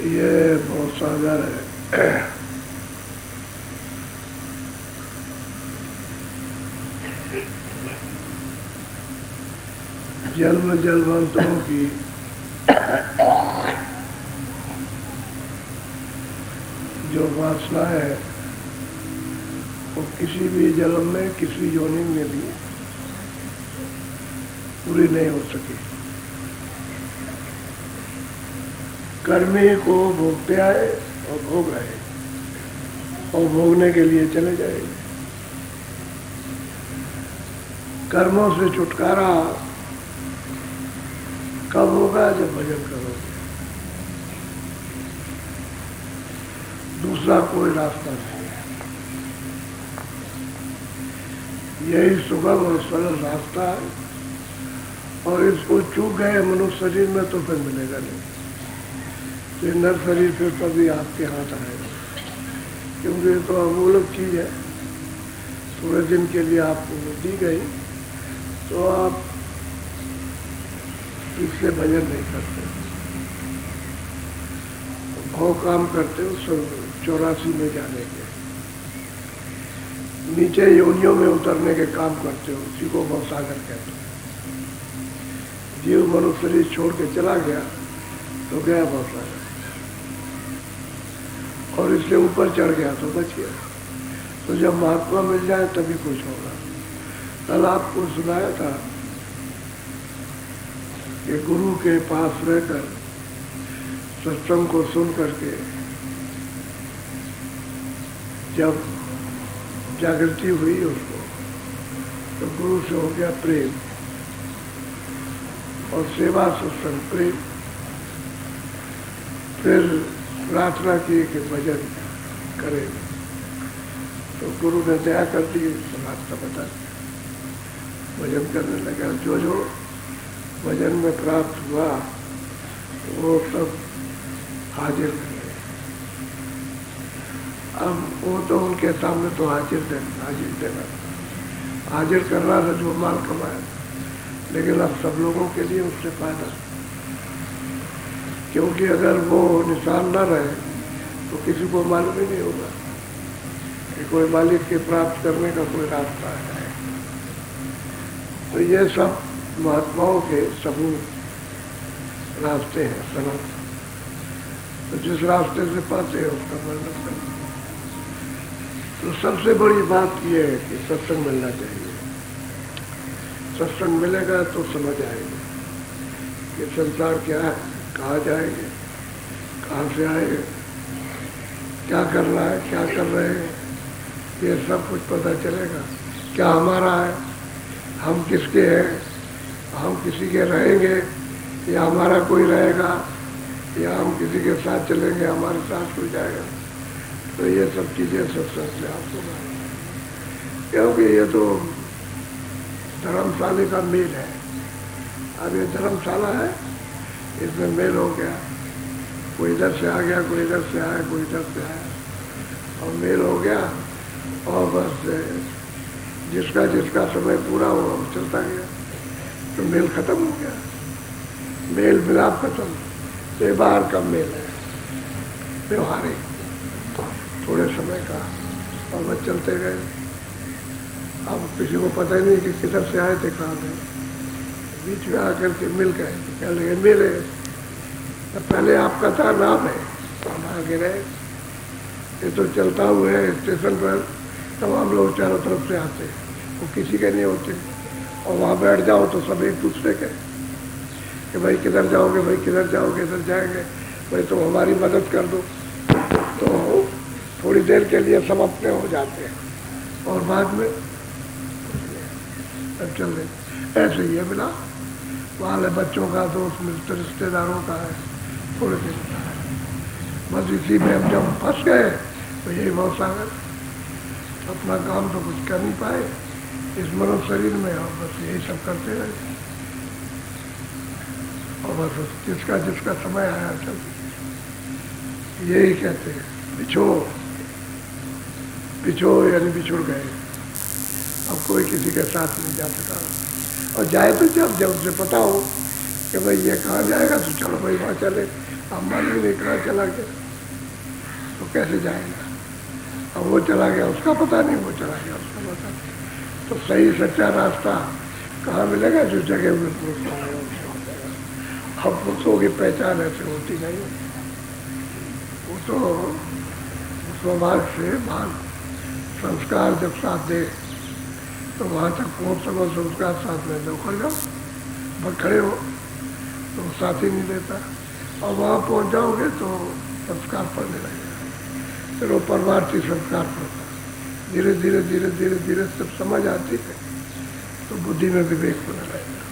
ये बहुत सागर है। जन्म जन्मांतरों की जो वासना है वो किसी भी जन्म में किसी योनि में भी पूरी नहीं हो सकी। कर्मी को भोगते आए और भोग रहे और भोगने के लिए चले जाएंगे। कर्मों से छुटकारा कब होगा? जब भजन करोगे। दूसरा कोई रास्ता नहीं है। यही सुगम और सरल रास्ता है और इसको चूक गए मनुष्य शरीर में तो फिर मिलेगा नहीं। ये नर शरीर फिर कभी आपके हाथ आएगा, क्योंकि ये तो अमूलक चीज है। थोड़े दिन के लिए आपको दी गई तो आप इससे भजन नहीं करते, बहुत काम करते हो। सब 84 में जाने के, नीचे योनियों में उतरने के काम करते हो। उसी को भवसागर कहते हो। जीव मनुष्य शरीर छोड़ के चला गया तो गया भवसागर, और इससे ऊपर चढ़ गया तो बच गया। तो जब महात्मा मिल जाए तभी कुछ होगा। कल आपको सुनाया था कि गुरु के पास रहकर सत्संग को सुन करके जब जागृति हुई उसको, तो गुरु से हो गया प्रेम और सेवा सत्संग प्रेम। फिर प्रार्थना की कि भजन करेंगे, तो गुरु ने दया कर दी, रास्ता बता दिया, भजन करने लगा। जो जो भजन में प्राप्त हुआ वो सब हाजिर कर गए। अब वो तो उनके सामने तो हाजिर देना हाजिर करना था जो माल कमाया, लेकिन अब सब लोगों के लिए उससे फायदा, क्योंकि अगर वो निशान न रहे तो किसी को मालूम ही नहीं होगा कि कोई मालिक के प्राप्त करने का कोई रास्ता है। तो ये सब महात्माओं के सबूत रास्ते हैं सनत। तो जिस रास्ते से पाते हैं उसका वर्णन करते। तो सबसे बड़ी बात यह है कि सत्संग मिलना चाहिए। सत्संग मिलेगा तो समझ आएगी कि संसार क्या है, कहाँ जाएंगे, कहाँ से आएंगे, क्या करना है, क्या कर रहे हैं, ये सब कुछ पता चलेगा। क्या हमारा है, हम किसके हैं, हम किसी के रहेंगे या हमारा कोई रहेगा, या हम किसी के साथ चलेंगे हमारे साथ कोई जाएगा। तो ये सब चीज़ें सत्संग से आपको, क्योंकि ये तो धर्मशाला का मेल है। अब ये धर्मशाला है, इसमें मेल हो गया, कोई इधर से आ गया, कोई इधर से आया, कोई इधर से आया, और मेल हो गया। और बस जिसका जिसका समय पूरा हुआ वो चलता गया। तो मेल खत्म हो गया, मेल मिलाप खत्म। तो ये बाहर का मेल है, व्यवहारिक, थोड़े समय का, और बस चलते गए। अब किसी को पता ही नहीं कि किधर से आए थे, कहाँ थे, बीच में आकर के मिल गए, कह लगे मेरे तो पहले आपका था, नाम है, हम आगे रहे। ये तो चलता हुआ है स्टेशन पर, तमाम लोग चारों तरफ से आते, वो किसी के नहीं होते, और वहाँ बैठ जाओ तो सब एक दूसरे के कि भाई किधर जाओगे, भाई किधर जाओगे, इधर जाएंगे, भाई तुम हमारी मदद कर दो। तो थोड़ी देर के लिए सब अपने हो जाते हैं, और बाद में अब चल रहे। ऐसे ही है मिला, वाले बच्चों का दोस्त मिलते, रिश्तेदारों का है, थोड़े दिन का है। बस इसी में हम जब फंस गए तो यही बहुत सागर, अपना काम तो कुछ कर नहीं पाए इस मनुष्य शरीर में, और बस यही सब करते रहे। और बस जिसका जिसका समय आया चल, यही कहते हैं बिछो बिछो, यानी बिछुड़ गए। अब कोई किसी के साथ नहीं जा सका, और जाए तो जब उसे पता हो कि भाई ये कहाँ जाएगा, तो चलो भाई वहाँ चले। अब मालूम नहीं कहाँ चला गया तो कैसे जाएगा। अब वो चला गया, उसका पता नहीं, वो चला गया, उसका पता नहीं। तो सही सच्चा रास्ता कहाँ मिलेगा, जो जगह में पुरुष होगा। अब पुरुषों की पहचान ऐसे होती नहीं, वो तो स्वभाव से भाग संस्कार जब साथ दे तो वहाँ तक पहुँच सको, संस्कार साथ में दो, खड़ जाओ, बस खड़े हो तो साथ ही नहीं देता। और वहाँ पहुँच जाओगे तो संस्कार पड़ने लगेगा, फिर वो परमार्थी संस्कार पड़ता। धीरे धीरे धीरे धीरे धीरे सब समझ आती है तो बुद्धि में विवेक होने लगेगा।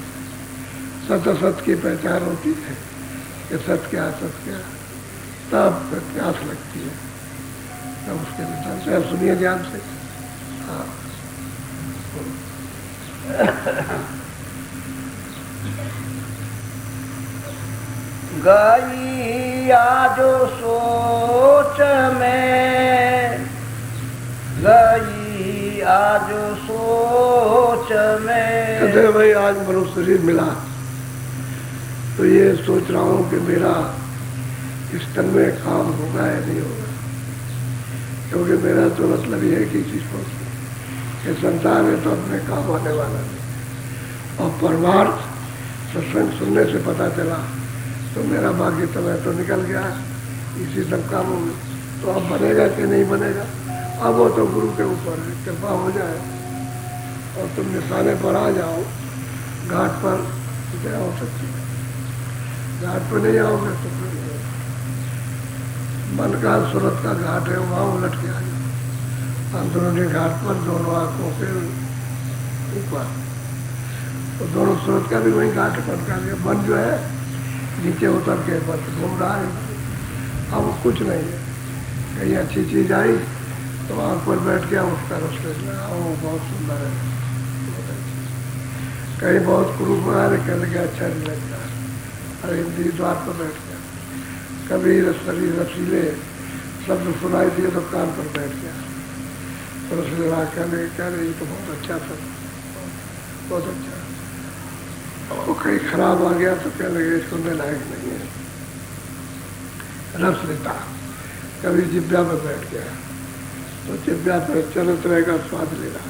सत असत की पहचान होती है कि सत्य क्या असत क्या, तब प्यास लगती है, तब उसके विचार से सुनिए ध्यान से। हाँ गई आज सोच में, गई आज सोच में। कहते भाई आज मनुष्य शरीर मिला तो ये सोच रहा हूँ कि मेरा इस तन में काम होगा या नहीं होगा, क्योंकि मेरा तो मतलब ये है कि चीज कि संसार है तो अपने काम आने वाला नहीं। और परमार्थ सत्संग सुनने से पता चला तो मेरा बाकी समय तो निकल गया इसी सब कामों में। तो अब बनेगा कि नहीं बनेगा, अब वो तो गुरु के ऊपर है, कृपा हो जाए और तुम निशाने पर आ जाओ। घाट पर क्या हो सकती है, घाट पर नहीं आओगे तो मन का सूरत का घाट है, वहाँ उलट के आ जाओ। अंदरूनी घाट पर दोनों आंखों के ऊपर, तो दोनों सूरत का भी वही घाट पर का मन जो है नीचे उतर के बस घूम रहा है। अब कुछ नहीं है, कहीं अच्छी चीज आई तो आँख पर बैठ गया, उसका रस ले लगा, वो बहुत सुंदर है, कहीं बहुत कुरूप बना रहे, कह लगे अच्छा नहीं लगता, अरे हिंदी द्वार पर बैठ गया। कभी शरीर रसीले शब्द सुनाई दिए तो कान पर बैठ गया, तो रस लगा कह रहे ये तो बहुत अच्छा था, बहुत अच्छा। वो कहीं खराब आ गया तो कह लगे सुनने लायक नहीं है, रस लेता। कभी जिब्या पर बैठ गया तो जिब्या पर चलत रहेगा, स्वाद लेना,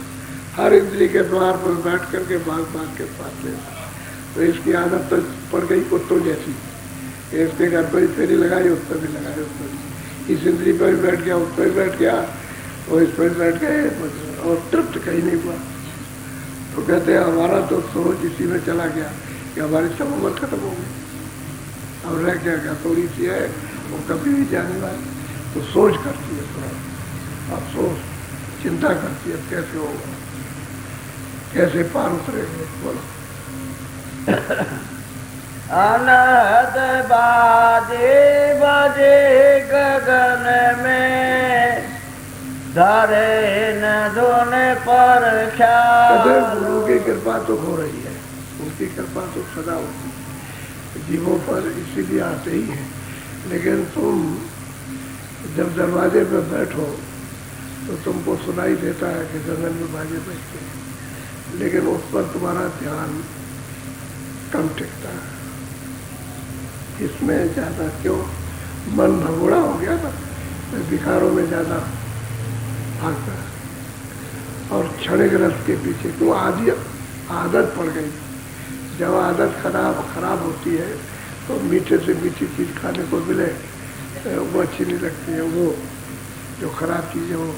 हर इंद्री के द्वार पर बैठ करके भाग भाग के स्वाद लेना। तो इसकी आदत तो पड़ गई कुत्तों जैसी, इसके घर पर ही फेरी लगाई, उस पर भी लगाई, उस पर इस इंद्री पर भी बैठ गया, उस पर भी बैठ गया, और इस पर बैठ गए, और तृप्त कहीं नहीं हुआ। तो कहते हैं हमारा तो सोच इसी में चला गया कि हमारी सब उम्र खत्म हो गई, अब रह क्या थोड़ी सी है, वो कभी भी जाने वाली। तो सोच करती है थोड़ा, अब सोच चिंता करती है कैसे होगा, कैसे पार उतरेंगे। बोलो अनहद बाजे बजे गगन में, धरे न धोने पर ख्याल। गुरु की कृपा तो हो रही है, उनकी कृपा तो सदा होती है जीवों पर, इसीलिए आते ही है। लेकिन तुम जब दरवाजे पर बैठो तो तुमको सुनाई देता है कि जंगल में बाजे बजते हैं, लेकिन उस पर तुम्हारा ध्यान कम टिकता है। इसमें ज़्यादा क्यों मन भगोड़ा हो गया ना, विकारों में ज़्यादा भागता है। और क्षणिक रस के पीछे क्यों आदत पड़ गई। जब आदत खराब होती है तो मीठे से मीठी चीज़ खाने को मिले वो अच्छी नहीं लगती है, वो जो खराब चीज़ है वो।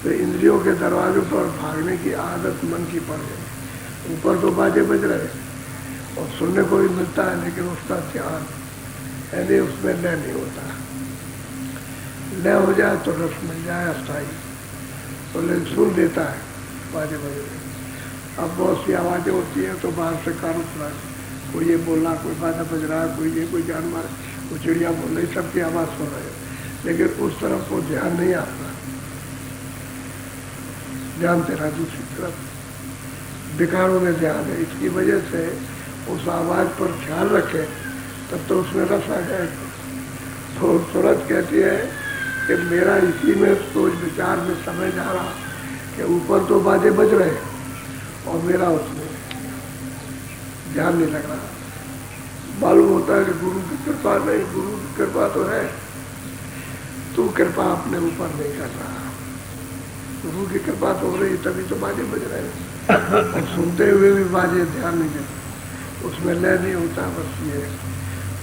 तो इंद्रियों के दरवाजों पर भागने की आदत मन की पड़ गई। ऊपर तो बाजे बज रहे और सुनने को भी मिलता है, लेकिन उसका ध्यान यानी उसमें लय नहीं होता। लय हो जाए तो रस मिल जाए अस्थाई, तो लेकिन सुन देता है बाजे बज रहे। अब बहुत सी आवाज़ें होती हैं तो बाहर से कान उठा, कोई ये बोल रहा, कोई बाजा बज रहा है, कोई ये, कोई जानवर, कोई चिड़िया बोल रही, सबकी आवाज़ सुन रहे हैं, लेकिन उस तरफ को ध्यान नहीं आता। ध्यान तेरा दूसरी तरफ विकारों में ध्यान है। इसकी वजह से उस आवाज़ पर ख्याल रखे तब तो उसमें रस आ जाएगा। तो तुरंत कहती है कि मेरा इसी में सोच विचार में समय जा रहा कि ऊपर तो बाजे बज रहे और मेरा उसमें ध्यान नहीं लग रहा। मालूम होता है कि गुरु की कृपा नहीं, गुरु की कृपा तो है, तू कृपा अपने ऊपर नहीं कर रहा। गुरु की कृपा तो हो रही तभी तो बाजे बज रहे हैं, और सुनते हुए भी बाजे ध्यान नहीं देते, उसमें लय नहीं होता। बस ये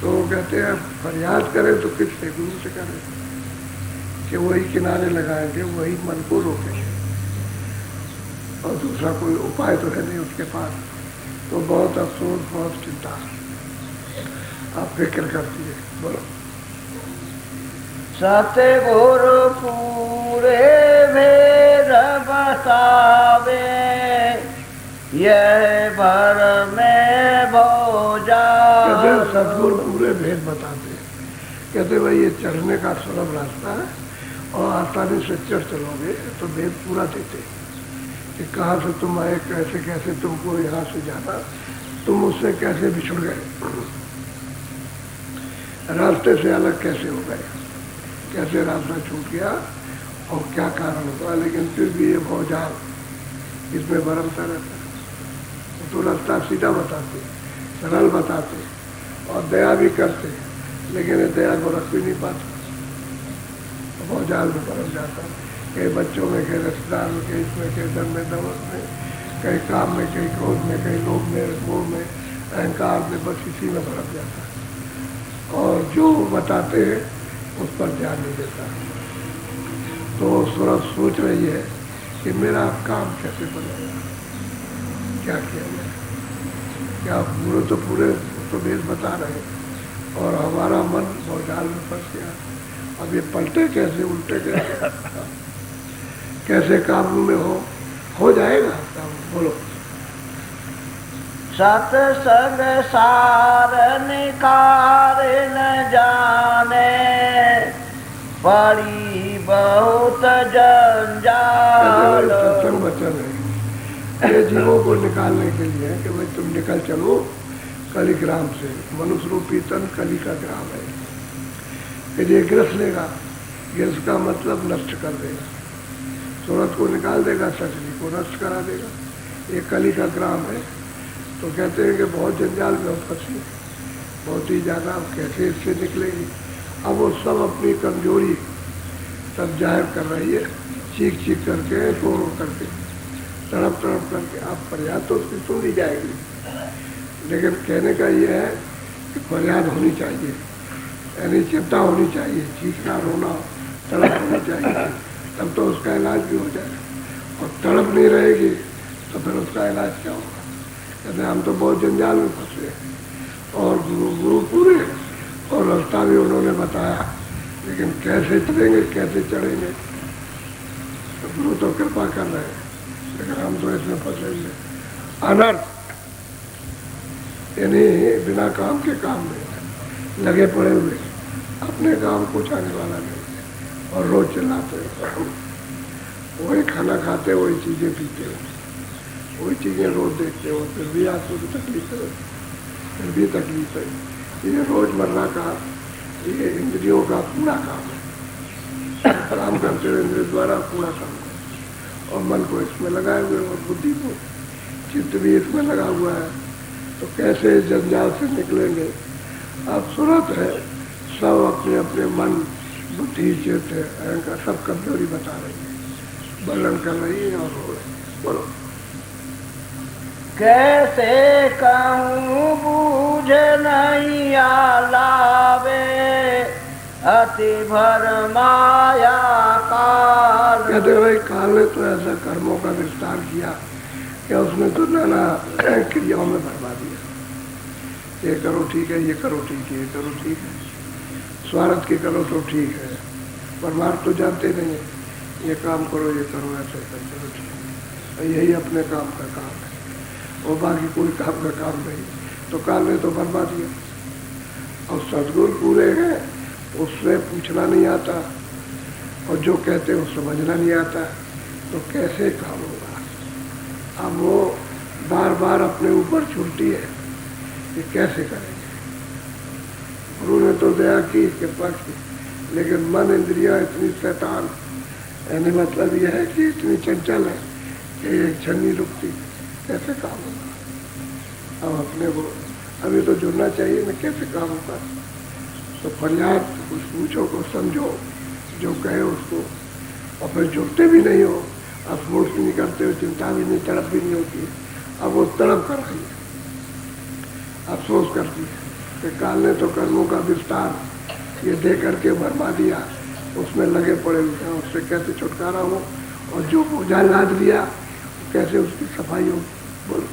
तो कहते हैं फरियाद करें तो किससे? गुरु से करें कि वही किनारे लगाएंगे, वही मन को रोकेंगे, और दूसरा कोई उपाय तो है नहीं उसके पास। तो बहुत अफसोस, बहुत चिंता आप फिक्र करती है। बोलो। सतगुरु पूरे भेद बतावे, यह भर में भोजाल। कहते सतगुरु पूरे भेद बताते हैं। कहते भाई ये चढ़ने का सुलभ रास्ता है और आसानी से चढ़ चलोगे तो भेद पूरा देते कि कहाँ से तुम आए, कैसे कैसे तुमको यहाँ से जाना, तुम उससे कैसे बिछुड़ गए, रास्ते से अलग कैसे हो गए, कैसे रास्ता छूट गया और क्या कारण हुआ। लेकिन फिर भी ये भौजाल इसमें बरमता रहता है। तो रास्ता सीधा बताते, सरल बताते और दया भी करते, लेकिन ये दया को रख भी नहीं पाते, भौजाल में बरम जाता। कई बच्चों में, कई रिश्तेदार में, कई इसमें, कई धन में, दौलत में, कई काम में, कई क्रोध में, कई लोभ में, मोह में, अहंकार में, बस इसी में भरम जाता है। और जो बताते हैं उस पर ध्यान नहीं देता। तो सूरत सोच रही है कि मेरा काम कैसे बनेगा, क्या किया जाए। क्या पूरे तो भेद बता रहे और हमारा मन भौजाल में फंस गया। अब ये पलटे कैसे, उल्टे कैसे, कैसे काबू में हो जाएगा काबू। बोलो। सत्संग सार निकार न जाने, पड़ी बहुत जंजाल। सत्संग वचन है ये जीवों को निकालने के लिए कि भाई तुम निकल चलो कलिग्राम से। मनुष्य रूपी तन कली का ग्राम है। फिर ये गिरस लेगा, गिरस का मतलब नष्ट कर देगा, सूरत को निकाल देगा, सचली को नष्ट करा देगा। ये कली का ग्राम है। तो कहते हैं कि बहुत जंजाल में फंसी, बहुत ही ज़्यादा, कैसे इससे निकलेगी। अब वो सब अपनी कमजोरी सब जाहिर कर रही है, चीख चीख करके, रो रो करके, तड़प तड़प करके। अब फरियाद तो उसकी सुन ली जाएगी, लेकिन कहने का ये है कि फरियाद होनी चाहिए, यानी चिंता होनी चाहिए, चीखना रोना तड़प होनी चाहिए, तब तो उसका इलाज भी हो जाए। और तड़प नहीं रहेगी तो फिर उसका इलाज क्या होगा। कहते हम तो बहुत जंजाल में फंसे और गुरु पूरे और रास्ता भी उन्होंने बताया, लेकिन कैसे चढ़ेंगे, कैसे चढ़ेंगे। तो गुरु तो कृपा कर रहे हैं, लेकिन हम तो इसमें फंसेंगे। अनर्थ यानी बिना काम के काम में लगे पड़े हुए, अपने काम कुछ आने वाला नहीं, और रोज चिल्लाते वही खाना खाते, वही चीज़ें पीते हो, वही चीज़ें रोज देखते हो, फिर भी आपको भी तकलीफ है, फिर भी तकलीफ है। ये रोजमर्रा का, ये इंद्रियों का पूरा काम है, काम करते हुए इंद्रियों द्वारा पूरा काम है। और मन को इसमें लगाए हुए और बुद्धि को, चित्त भी इसमें लगा हुआ है, तो कैसे इस जंजाल से निकलेंगे? अब सूरत है, सब अपने अपने मन, बुद्धि, चित्त, अहंकार सब कमजोरी बता रही है, वर्णन कर रही है और हो रही है। बोलो। कैसे कहूँ बूझ नहीं आलावे, अति भर माया काल। कहते भाई काल ने तो ऐसा कर्मों का विस्तार किया कि उसने तो नाना क्रियाओं में भरवा दिया। ये करो ठीक है, ये करो ठीक है, ये करो ठीक है, स्वार्थ की करो तो ठीक है, परमार्थ तो जानते नहीं है, ये काम करो, ये करो, ऐसे करो ठीक है, यही अपने काम का काम है और बाकी कोई काम का काम नहीं। तो काल ने तो भरवा दिया। और सदगुरु पूरे हैं, उससे पूछना नहीं आता और जो कहते हैं वो समझना नहीं आता, तो कैसे काम होगा? अब वो बार बार अपने ऊपर छुट्टी है कि कैसे करेंगे। गुरु ने तो दया की, कृपा की, लेकिन मन इंद्रियां इतनी शैतान, यानी मतलब यह है कि इतनी चंचल है कि एक क्षण नहीं रुकती, कैसे काम होगा? अब अपने को अभी तो जुड़ना चाहिए ना, कैसे काम होगा? तो फरियाद उस पूछो को समझो, जो कहे उसको, और फिर जुड़ते भी नहीं हो, अफसोस भी नहीं करते हो, चिंता भी नहीं, तड़प भी नहीं होती है। अब वो तड़प कर रही है, अफसोस करती है कि काल ने तो कर्मों का विस्तार ये दे करके भरमा दिया, उसमें लगे पड़े हुए हैं, उससे कैसे छुटकारा हो, और जो बोझा लाद लिया कैसे उसकी सफाई हो? बोलो।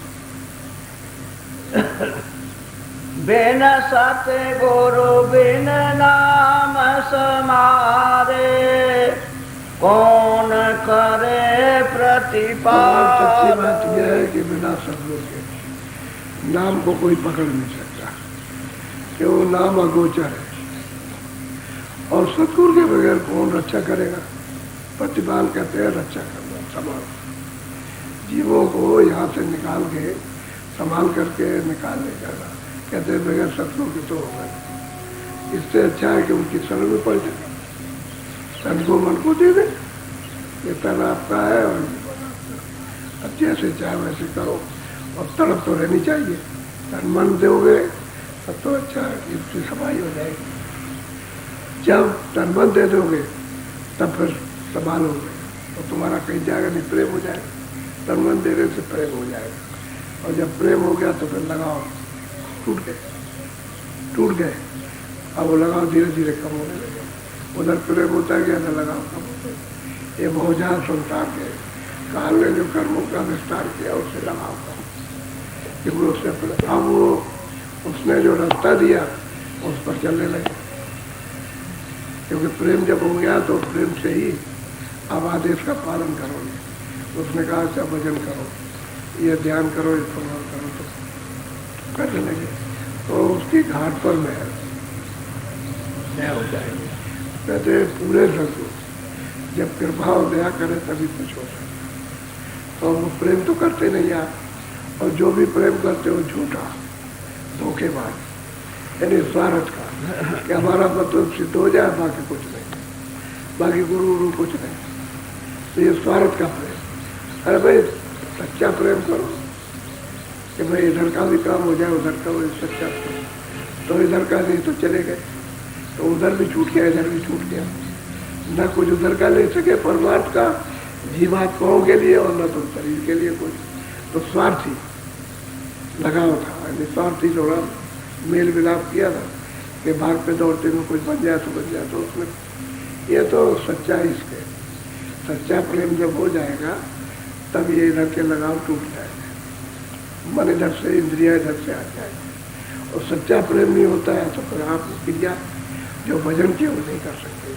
बिन सतगुरु बिन नाम समारे, कौन करे प्रतिपाल। सच्ची बात यह है कि बिना सतगुरु के नाम को कोई पकड़ नहीं सकता, कि वो नाम अगोचर है, और सतगुरु के बगैर कौन रक्षा करेगा? प्रतिपाल कहते हैं रक्षा करना, संभाल, जीवों को यहाँ से निकाल के संभाल करके निकाल ले जाना। कहते हैं बगैर सतगुरु के तो होगा नहीं। इससे अच्छा है कि उनकी शरण में पड़ जाए, तन को मन को दे दे, ये तन आपका है और अब जैसे चाहे वैसे करो, और तड़प तो रहनी चाहिए। तन मन दोगे तब तो अच्छा है कि उसकी सफाई हो जाएगी। जब तन मन दे दोगे तब फिर संभालोगे तो तुम्हारा कहीं जाएगा नहीं, प्रेम हो जाएगा। तन मन देने से प्रेम हो जाएगा, और जब प्रेम हो गया तो फिर लगाओ टूट गए। अब वो लगाओ धीरे धीरे कम होने लगे, उधर प्रेम होता गया तो लगाओ कम होते। ये बोझा संसार के काल ने जो कर्मों का विस्तार किया उससे लगाओ कम, क्योंकि उससे अब वो उसने जो रास्ता दिया उस पर चलने लगे, क्योंकि प्रेम जब हो गया तो प्रेम से ही अब आदेश का पालन करोगे। उसने कहा अच्छा भजन करो, ये ध्यान करो, ये प्रभाव करो, तो करने लगे, तो उसकी घाट पर महल हो जाएंगे। कहते पूरे सदगुरु जब कृपा और दया करे तभी कुछ हो सकता। तो वो प्रेम तो करते नहीं आप, और जो भी प्रेम करते हो झूठा, धोखेबाज, यानी स्वार्थ का, कि हमारा मतलब सिद्ध हो जाए, बाकी कुछ नहीं, बाकी गुरु कुछ नहीं। तो ये स्वार्थ का प्रेम। अरे भाई सच्चा प्रेम करो कि भाई इधर का भी काम हो जाए, उधर का वो सच्चा प्रेम, तो इधर का नहीं तो चले गए, तो उधर भी छूट गया, इधर भी छूट गया, न कुछ उधर का ले सके परमार्थ का जीवात्माओं के लिए, और न तो शरीर के लिए कुछ, तो स्वार्थी लगाव था। निस्वार्थी थोड़ा मेल मिलाप किया था कि भाग पे दौड़ते में कुछ बन जाए तो बन जाए, तो उसमें ये तो सच्चाई इसके, सच्चा प्रेम जब हो जाएगा तब ये इधर के लगाव टूट जाएगा, मन इधर से, इंद्रिया इधर से आ जाएगी। और सच्चा प्रेम नहीं होता है तो फिर आप क्रिया जो भजन की वो नहीं कर सकते।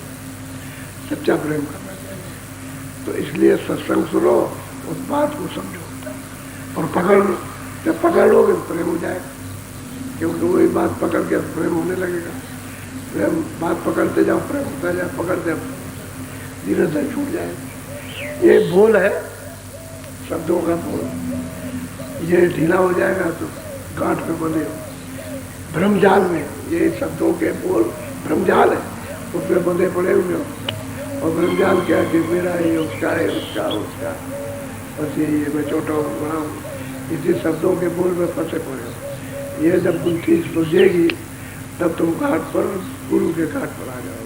सच्चा प्रेम करना चाहिए, तो इसलिए सत्संग सुनो, उस बात को समझो और पकड़ लो। जब पकड़ लोगे तो प्रेम हो जाएगा, क्योंकि वही बात पकड़ के प्रेम होने लगेगा। प्रेम बात पकड़ते जाओ, प्रेम होता जाए, पकड़ते धीरे धीरे छूट जाएगा। ये बोल है शब्दों का बोल, ये ढीला हो जाएगा तो गांठ पे बंधे हो। ब्रह्मजाल में ये शब्दों के बोल ब्रह्मजाल है, उसमें बंधे पड़े हुए हो, और ब्रह्मजाल क्या कि मेरा है, उसका है, उसका बस ये मैं छोटा हूँ, बड़ा हूँ, इसी शब्दों के बोल में फंसे पड़े हो। ये जब बुद्धि सूझेगी तब तुम घाट पर, गुरु के घाट पर आ जाओ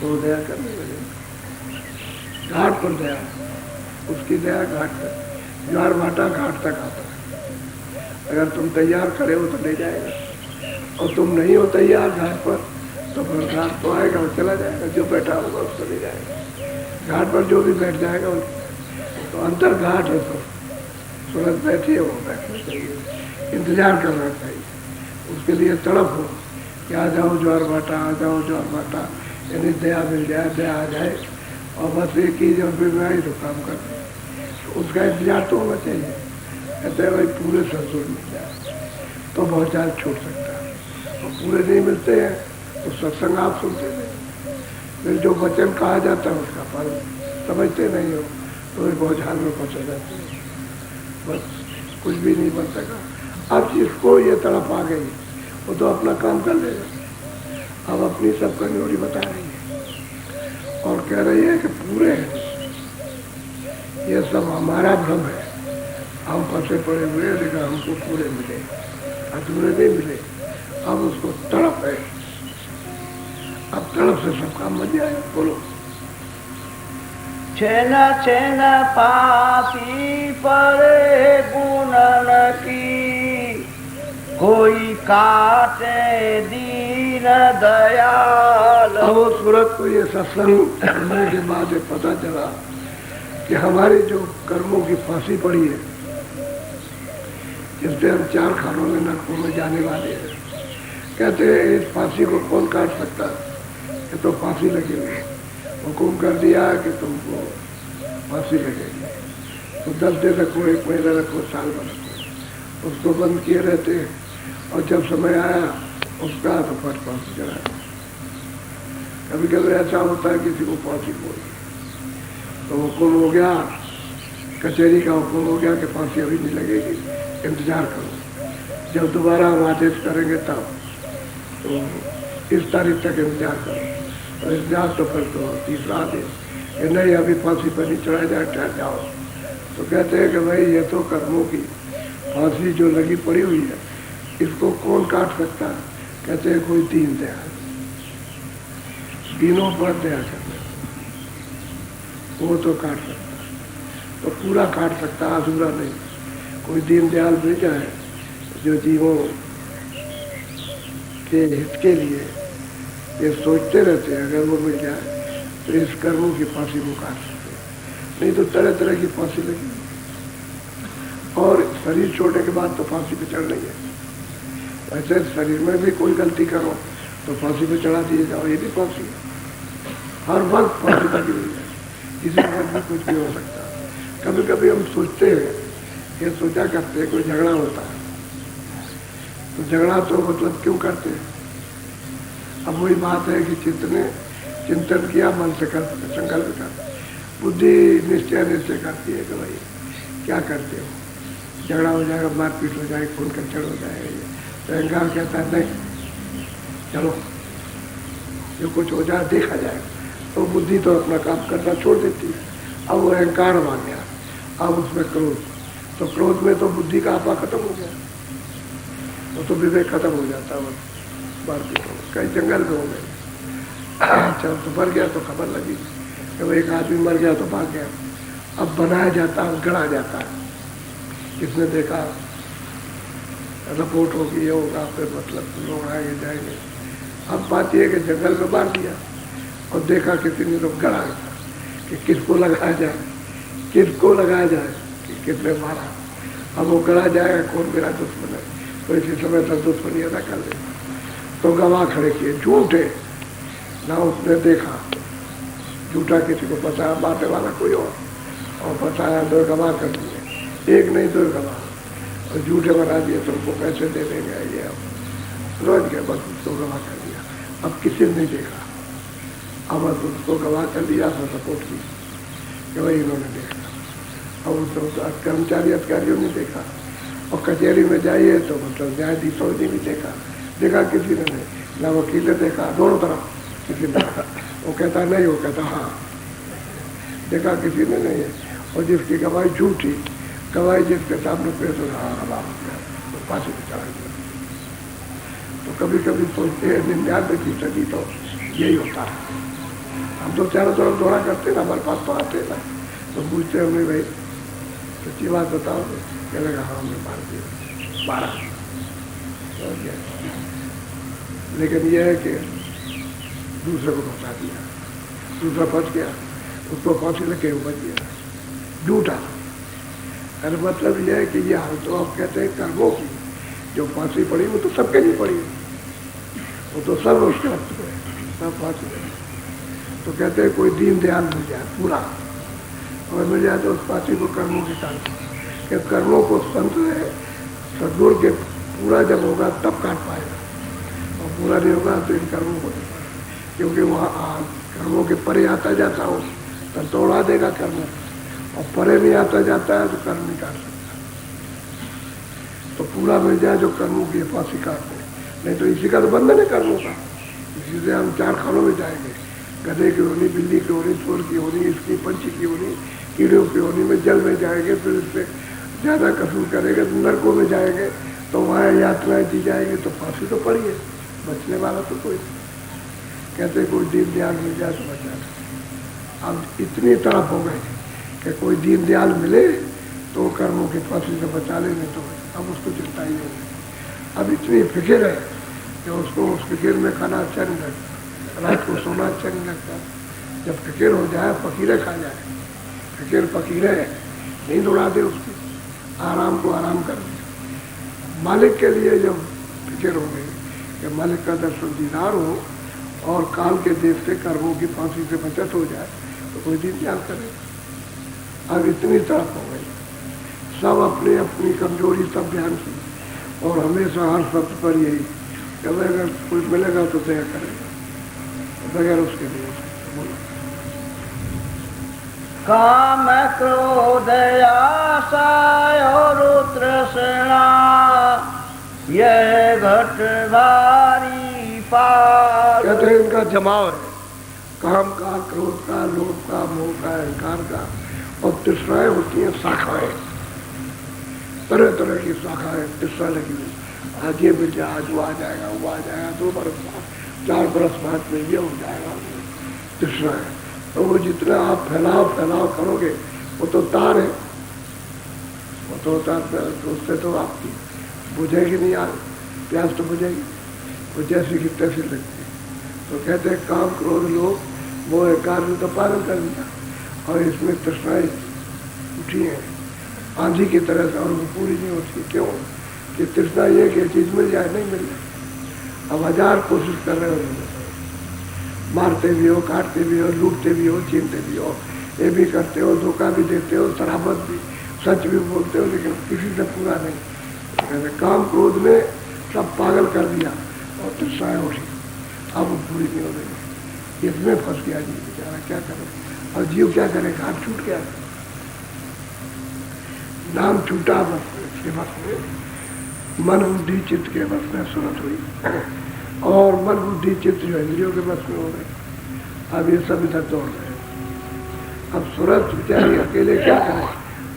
तो दया करने लगे। घाट पर दया, उसकी दया घाट पर। ज्वार भाटा घाट तक आता है। अगर तुम तैयार खड़े हो तो ले जाएगा, और तुम नहीं हो तैयार घाट पर तो फिर घाट तो आएगा और चला जाएगा। जो बैठा होगा उसको ले जाएगा। घाट पर जो भी बैठ जाएगा तो अंतर घाट है, तो सूरज बैठे हो, बैठना चाहिए, इंतजार करना चाहिए, उसके लिए तड़प हो कि आ जाओ ज्वार भाटा, आ जाओ ज्वार भाटा, यानी दया मिल जाए, दया आ जाए और बस एक ही जब भी मैं ही तो काम करते हैं, तो उसका इंतजार तो होना चाहिए। कहते हैं भाई पूरे संतुल मिल जाए तो बहुत ज़्यादा छूट सकता है, और पूरे नहीं मिलते हैं तो सत्संग आप सुनते नहीं, फिर जो वचन कहा जाता है उसका फल समझते नहीं हो तो भी बहुत हाल में पहुँचा जाते हैं, बस कुछ भी नहीं बन सका। अब जिसको ये तड़प आ गई वो तो अपना काम कर लेगा। अब अपनी सब कमजोरी बता रही है और कह रही है कि पूरे ये सब हमारा भ्रम है, हम फंसे पड़े हुए, लेकिन हमको पूरे मिले, अधूरे नहीं मिले। अब उसको तड़प है, अब तड़प से सब काम बन जाए। बोलो। छेन छेन पापी परे गुणन की, कोई काटे दीन दयाल। अब वो सूरत को ये सत्संग करने के बाद पता चला कि हमारी जो कर्मों की फांसी पड़ी है, जिससे हम 4 खानों में नरकों में जाने वाले हैं, कहते हैं इस फांसी को कौन काट सकता है? ये तो फांसी लगी हुई है, हुकुम कर दिया कि तुमको फांसी लगेगी, तो 10 दिन रखो, 1 महीना रखो, साल भर रखो, उसको बंद किए रहते हैं। और जब समय आया उसका तो फट फांसी चढ़ाया। कभी कभी ऐसा होता है किसी को फांसी बोली तो हुकुम हो गया, कचहरी का हुकुम हो गया कि फांसी अभी नहीं लगेगी, इंतजार करो, जब दोबारा हम आदेश करेंगे तब, तो इस तारीख तक इंतजार करो। और इंतजार तो फिर तो तीसरा आदेश कि नहीं अभी फांसी पर नहीं चढ़ाया जाए, ठहर जाओ। तो कहते हैं कि भाई ये तो कर्मों की फांसी जो लगी पड़ी हुई है, इसको कौन काट सकता है? कहते हैं कोई दीन दयाल, दीनों पर दया करने, वो तो काट सकता है, तो पूरा काट सकता है, अधूरा नहीं। कोई दीन दयाल मिल जाए जो जीवों के हित के लिए ये सोचते रहते हैं, अगर वो मिल जाए तो इस कर्मों की फांसी को काट सकते हैं। नहीं तो तरह तरह की फांसी लगी, और शरीर छोड़ने के बाद तो फांसी पे चढ़ नहीं है। वैसे शरीर में भी कोई गलती करो तो फांसी पे चढ़ा दिए जाओ, ये भी फांसी है, हर वक्त फांसी लगी हुई है, किसी वक्त भी कुछ भी हो सकता है। कभी कभी हम सोचते हैं, ये सोचा करते हैं कोई झगड़ा होता है तो झगड़ा तो मतलब क्यों करते हैं? अब वही बात है कि चिंतन किया, मन से कर, संकल्प कर, बुद्धि निश्चय करती है कि भाई क्या करते हो, झगड़ा हो जाएगा, मारपीट हो जाएगी, खून कचड़ हो जाएगा। तो अहंकार कहता है नहीं, चलो जो कुछ हो जाए देखा जाएगा, तो बुद्धि तो अपना काम करना छोड़ देती है। अब वो अहंकार मान गया, अब उसमें क्रोध, तो क्रोध में तो बुद्धि का आपा खत्म हो गया, वो तो विवेक खत्म हो जाता है। मारपीट हो, कहीं जंगल में हो गए, चल तो मर गया तो खबर लगी, जब एक आदमी मर गया तो भाग गया। अब बनाया जाता है, गढ़ा जाता है, किसने देखा, रिपोर्ट होगी, ये होगा, फिर मतलब लोग आएंगे जाएंगे। अब बात यह है कि जंगल में मार दिया और देखा किसी ने तो गढ़ा कि किसको लगाया जाए, किसको लगाया जाए कि किसने मारा। अब वो गढ़ा जाएगा कौन मेरा दुश्मन है, तो इसी समय तक दुश्मनी अदा कर दे। तो गवाह खड़े किए, झूठे ना उसने देखा, झूठा किसी को बताया, बातें वाला कोई और बताया, 2 गवाह कर दिए, एक नहीं 2 गवाह, और झूठे बना दिए, तो उनको पैसे दे देंगे, ये रोज गए, बस उसको गवाह कर दिया। अब किसी ने नहीं देखा, अब बस उसको गवाह कर दिया, तो सपोर्ट की कि भाई इन्होंने देखा। अब उसको कर्मचारी अधिकारियों ने देखा, और कचहरी में जाइए तो मतलब न्यायाधीशों ने भी देखा किसी ने नहीं, ना वकील ने देखा, दोनों तरफ किसी ने देखा। वो कहता नहीं, वो कहता हाँ, देखा किसी ने नहीं है। और जिसकी गवाही झूठी, गवाही जिसके सामने पेश हो रहा, फांसी पे चढ़ा दिया। तो कभी कभी सोचते हैं 99% तो यही होता है। हम तो चारों तरफ दौरा करते ना, हमारे पास तो आते ना, तो पूछते हमें भाई सच्ची बात बताओ, क्या लगा हाँ हमने मार दिया 12। लेकिन यह है कि दूसरे को फंसा दिया, दूसरा फंस गया, उसको फांसी लगे वो बच गया, झूठा। अरे मतलब यह है कि ये हाल तो आप कहते हैं कर्मों की, जो फांसी पड़ी वो तो सबके नहीं पड़ी, वो तो सब उसके वक्त को है, सब फांसी पड़ी। तो कहते हैं कोई दीन दयाल मिल जाए पूरा, और मिल जाए तो उस फांसी को कर्मों के कारण, कि कर्मों को संत है सदगुरु के पूरा जब होगा तब काट पाएगा, और पूरा नहीं होगा तो इन कर्मों को, क्योंकि वहाँ कर्मों के परे आता जाता हो तो तोड़ा देगा कर्मों, और परे नहीं आता जाता है तो कर्म नहीं काट सकता। तो पूरा मिल जाए जो कर्मों की फांसी काट दे, नहीं तो इसी का तो बंधन है कर्मों का। इसी से हम 4 खानों में जाएंगे, गधे की होनी, बिल्ली की होनी, चोर की होनी, इसकी पंछी की होनी, कीड़ों की होनी में जल में जाएंगे, फिर इससे ज़्यादा कसूर करेंगे तो नरकों में जाएंगे, तो वहाँ यात्राएं दी जाएगी, तो फांसी तो पड़ी है, बचने वाला तो कोई। कहते कोई दीन दयाल मिल जाए तो बचा ले। अब इतनी तरफ हो गए कि कोई दीन दयाल मिले तो कर्मों की फांसी से बचा ले, नहीं तो अब उसको चिंता ही नहीं। अब इतनी फिक्र है कि उसको उस फिक्र में खाना अच्छा नहीं लगता, रात को सोना अच्छा नहीं लगता। जब फिक्र हो जाए फकीरे खा जाए, फिक्र फकीरे नींद उड़ा दे उसकी, आराम को आराम कर दे। मालिक के लिए जब फिक्र हो गई कि मालिक का दर्शन दीदार हो और काल के देश से कर्मों की फांसी से बचत हो जाए, तो कोई दिन ध्यान करे। अब इतनी तरफ हो गई, सब अपनी अपनी कमजोरी सब ध्यान की, और हमेशा हर शब्द पर यही कि अगर कुछ मिलेगा तो दया करेगा, बगैर उसके लिए बोलो। काम क्रोध आशा और तृष्णा यह घट भारी पार। कहते हैं इनका जमाव है, काम का, क्रोध का, लोभ का, मोह का, अहंकार का, और तृष्णाएं होती हैं शाखाएं, तरह तरह की शाखाएं तृष्णा लगी हुई। आज ये मिल जाए, आज वो आ जाएगा, वो आ जाएगा, 2 बरस बाद, 4 बरस बाद में ये हो जाएगा, तृष्णा है। तो वो जितना आप फैलाव करोगे वो तो तार है, वो तो तार, तो उससे तो आपकी बुझेगी नहीं, यार प्यास तो बुझेगी, वो जैसी की तैसी लगती है। तो कहते हैं काम क्रोध लोभ वो कार्य तो पालन कर दिया, और इसमें तृष्णाएं उठी हैं आंधी की तरह से, और वो पूरी नहीं होती। क्यों कि तृष्णा ये कि चीज़ मिल जाए, नहीं मिल जाए। अब 1000 कोशिश कर रहे हो, मारते भी हो, काटते भी हो, लूटते भी हो, छीनते भी हो, ये भी करते हो, धोखा भी देते हो, शराबत भी, सच भी बोलते हो, लेकिन किसी से पूरा नहीं। काम क्रोध में सब पागल कर दिया और तृष्णाएं उठी, अब वो पूरी नहीं हो रही। इसमें फंस गया जीव बेचारा, क्या करे। और जीव क्या करे, हाथ छूट गया, नाम छूटा बस इसके बस में, मन बुद्धि चित्त के बस में सुरत हुई, और मन बुद्धि चित्त जो इंद्रियों के बस में हो गए। अब ये सब इधर दौड़ रहे हैं। अब सूरत बेचारी अकेले क्या करे,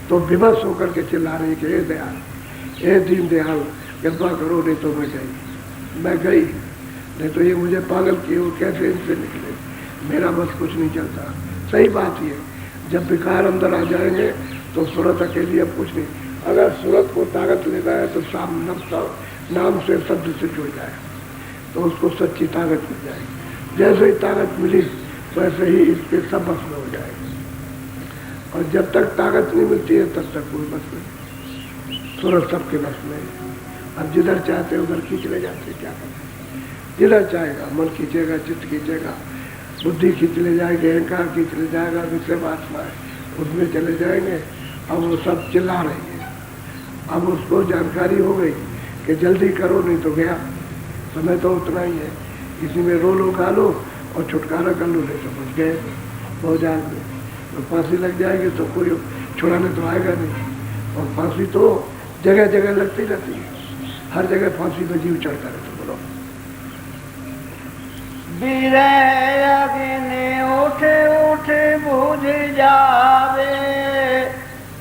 तो विवश होकर के चिल्ला रही कि हे दयाल, हे दीन दयाल, कृपा करो, नहीं तो मैं गई, नहीं तो ये मुझे पागल किए, वो कैसे इनसे निकले, मेरा बस कुछ नहीं चलता। सही बात ये, जब विकार अंदर आ जाएंगे तो सूरत अकेली अब कुछ नहीं। अगर सूरत को ताकत लेना है तो नाम से शब्द से जुड़ जाए तो उसको सच्ची ताकत मिल जाएगी। जैसे ही ताकत मिली वैसे ही इसके सब बस में हो जाएगी, और जब तक ताकत नहीं मिलती है तब तक कोई बस नहीं। सूरत सबके बस में है। अब जिधर चाहते उधर खींच ले जाते, क्या करते, जिधर चाहेगा मन खींचेगा, चित्त खींचेगा, बुद्धि खींच ले जाएगी, अहंकार खींच ले जाएगा, विषय वासना है उसमें चले जाएंगे। अब वो सब चिल्ला रही है, अब उसको जानकारी हो गई कि जल्दी करो नहीं तो गया, समय तो उतना ही है, इसी में रो लो गा लो और छुटकारा कर लो, नहीं समझ गए बहुत जाल में। तो फांसी लग जाएगी तो कोई छुड़ाने तो आएगा नहीं, और फांसी तो जगह जगह लगती रहती है, हर जगह फांसी में जीव चढ़ता रहता। बोलो अग्नि उठ उठ बुझ जावे,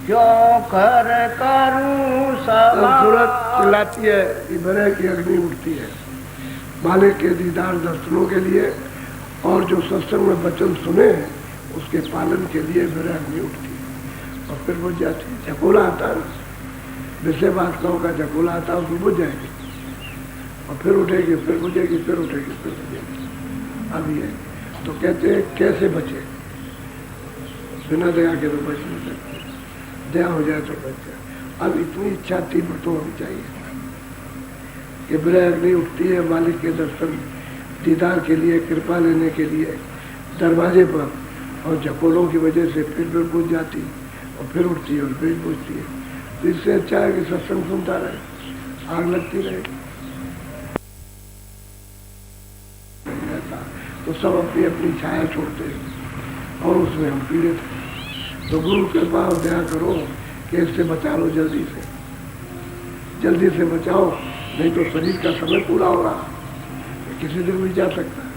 क्यों कर करूं समा। सूरत चिल्लाती है कि बरे की अग्नि उठती है, मालिक के दीदार दर्शनों के लिए और जो सत्संग में वचन सुने हैं उसके पालन के लिए मेरा अग्नि उठती है और फिर बुझ जाती है। झकोला आता है, विषय वासनाओं का झकोला आता है, उसमें बुझ जाएगी और फिर उठेगी, फिर बुझेगी, फिर उठेगी, फिर बुझेगी। अब ये तो कहते हैं कैसे बचे? बिना दया के तो बच नहीं सकते, दया हो जाए तो बच जाए। अब इतनी इच्छा तीव्र तो होनी चाहिए कि मेरा अग्नि उठती है मालिक के दर्शन दीदार के लिए, कृपा लेने के लिए दरवाजे पर, और झकोलों की वजह से फिर बुझ जाती और फिर उठती है और फिर बुझती है। तो इससे अच्छा है कि सत्संग सुनता रहे, आग लगती रहे। तो सब अपनी अपनी छाया छोड़ते हैं और उसमें हम पीड़ित हैं। तो गुरु कृपा और दया करो कि इससे बचा लो, जल्दी से बचाओ, नहीं तो शरीर का समय पूरा हो रहा, किसी दिन भी जा सकता है।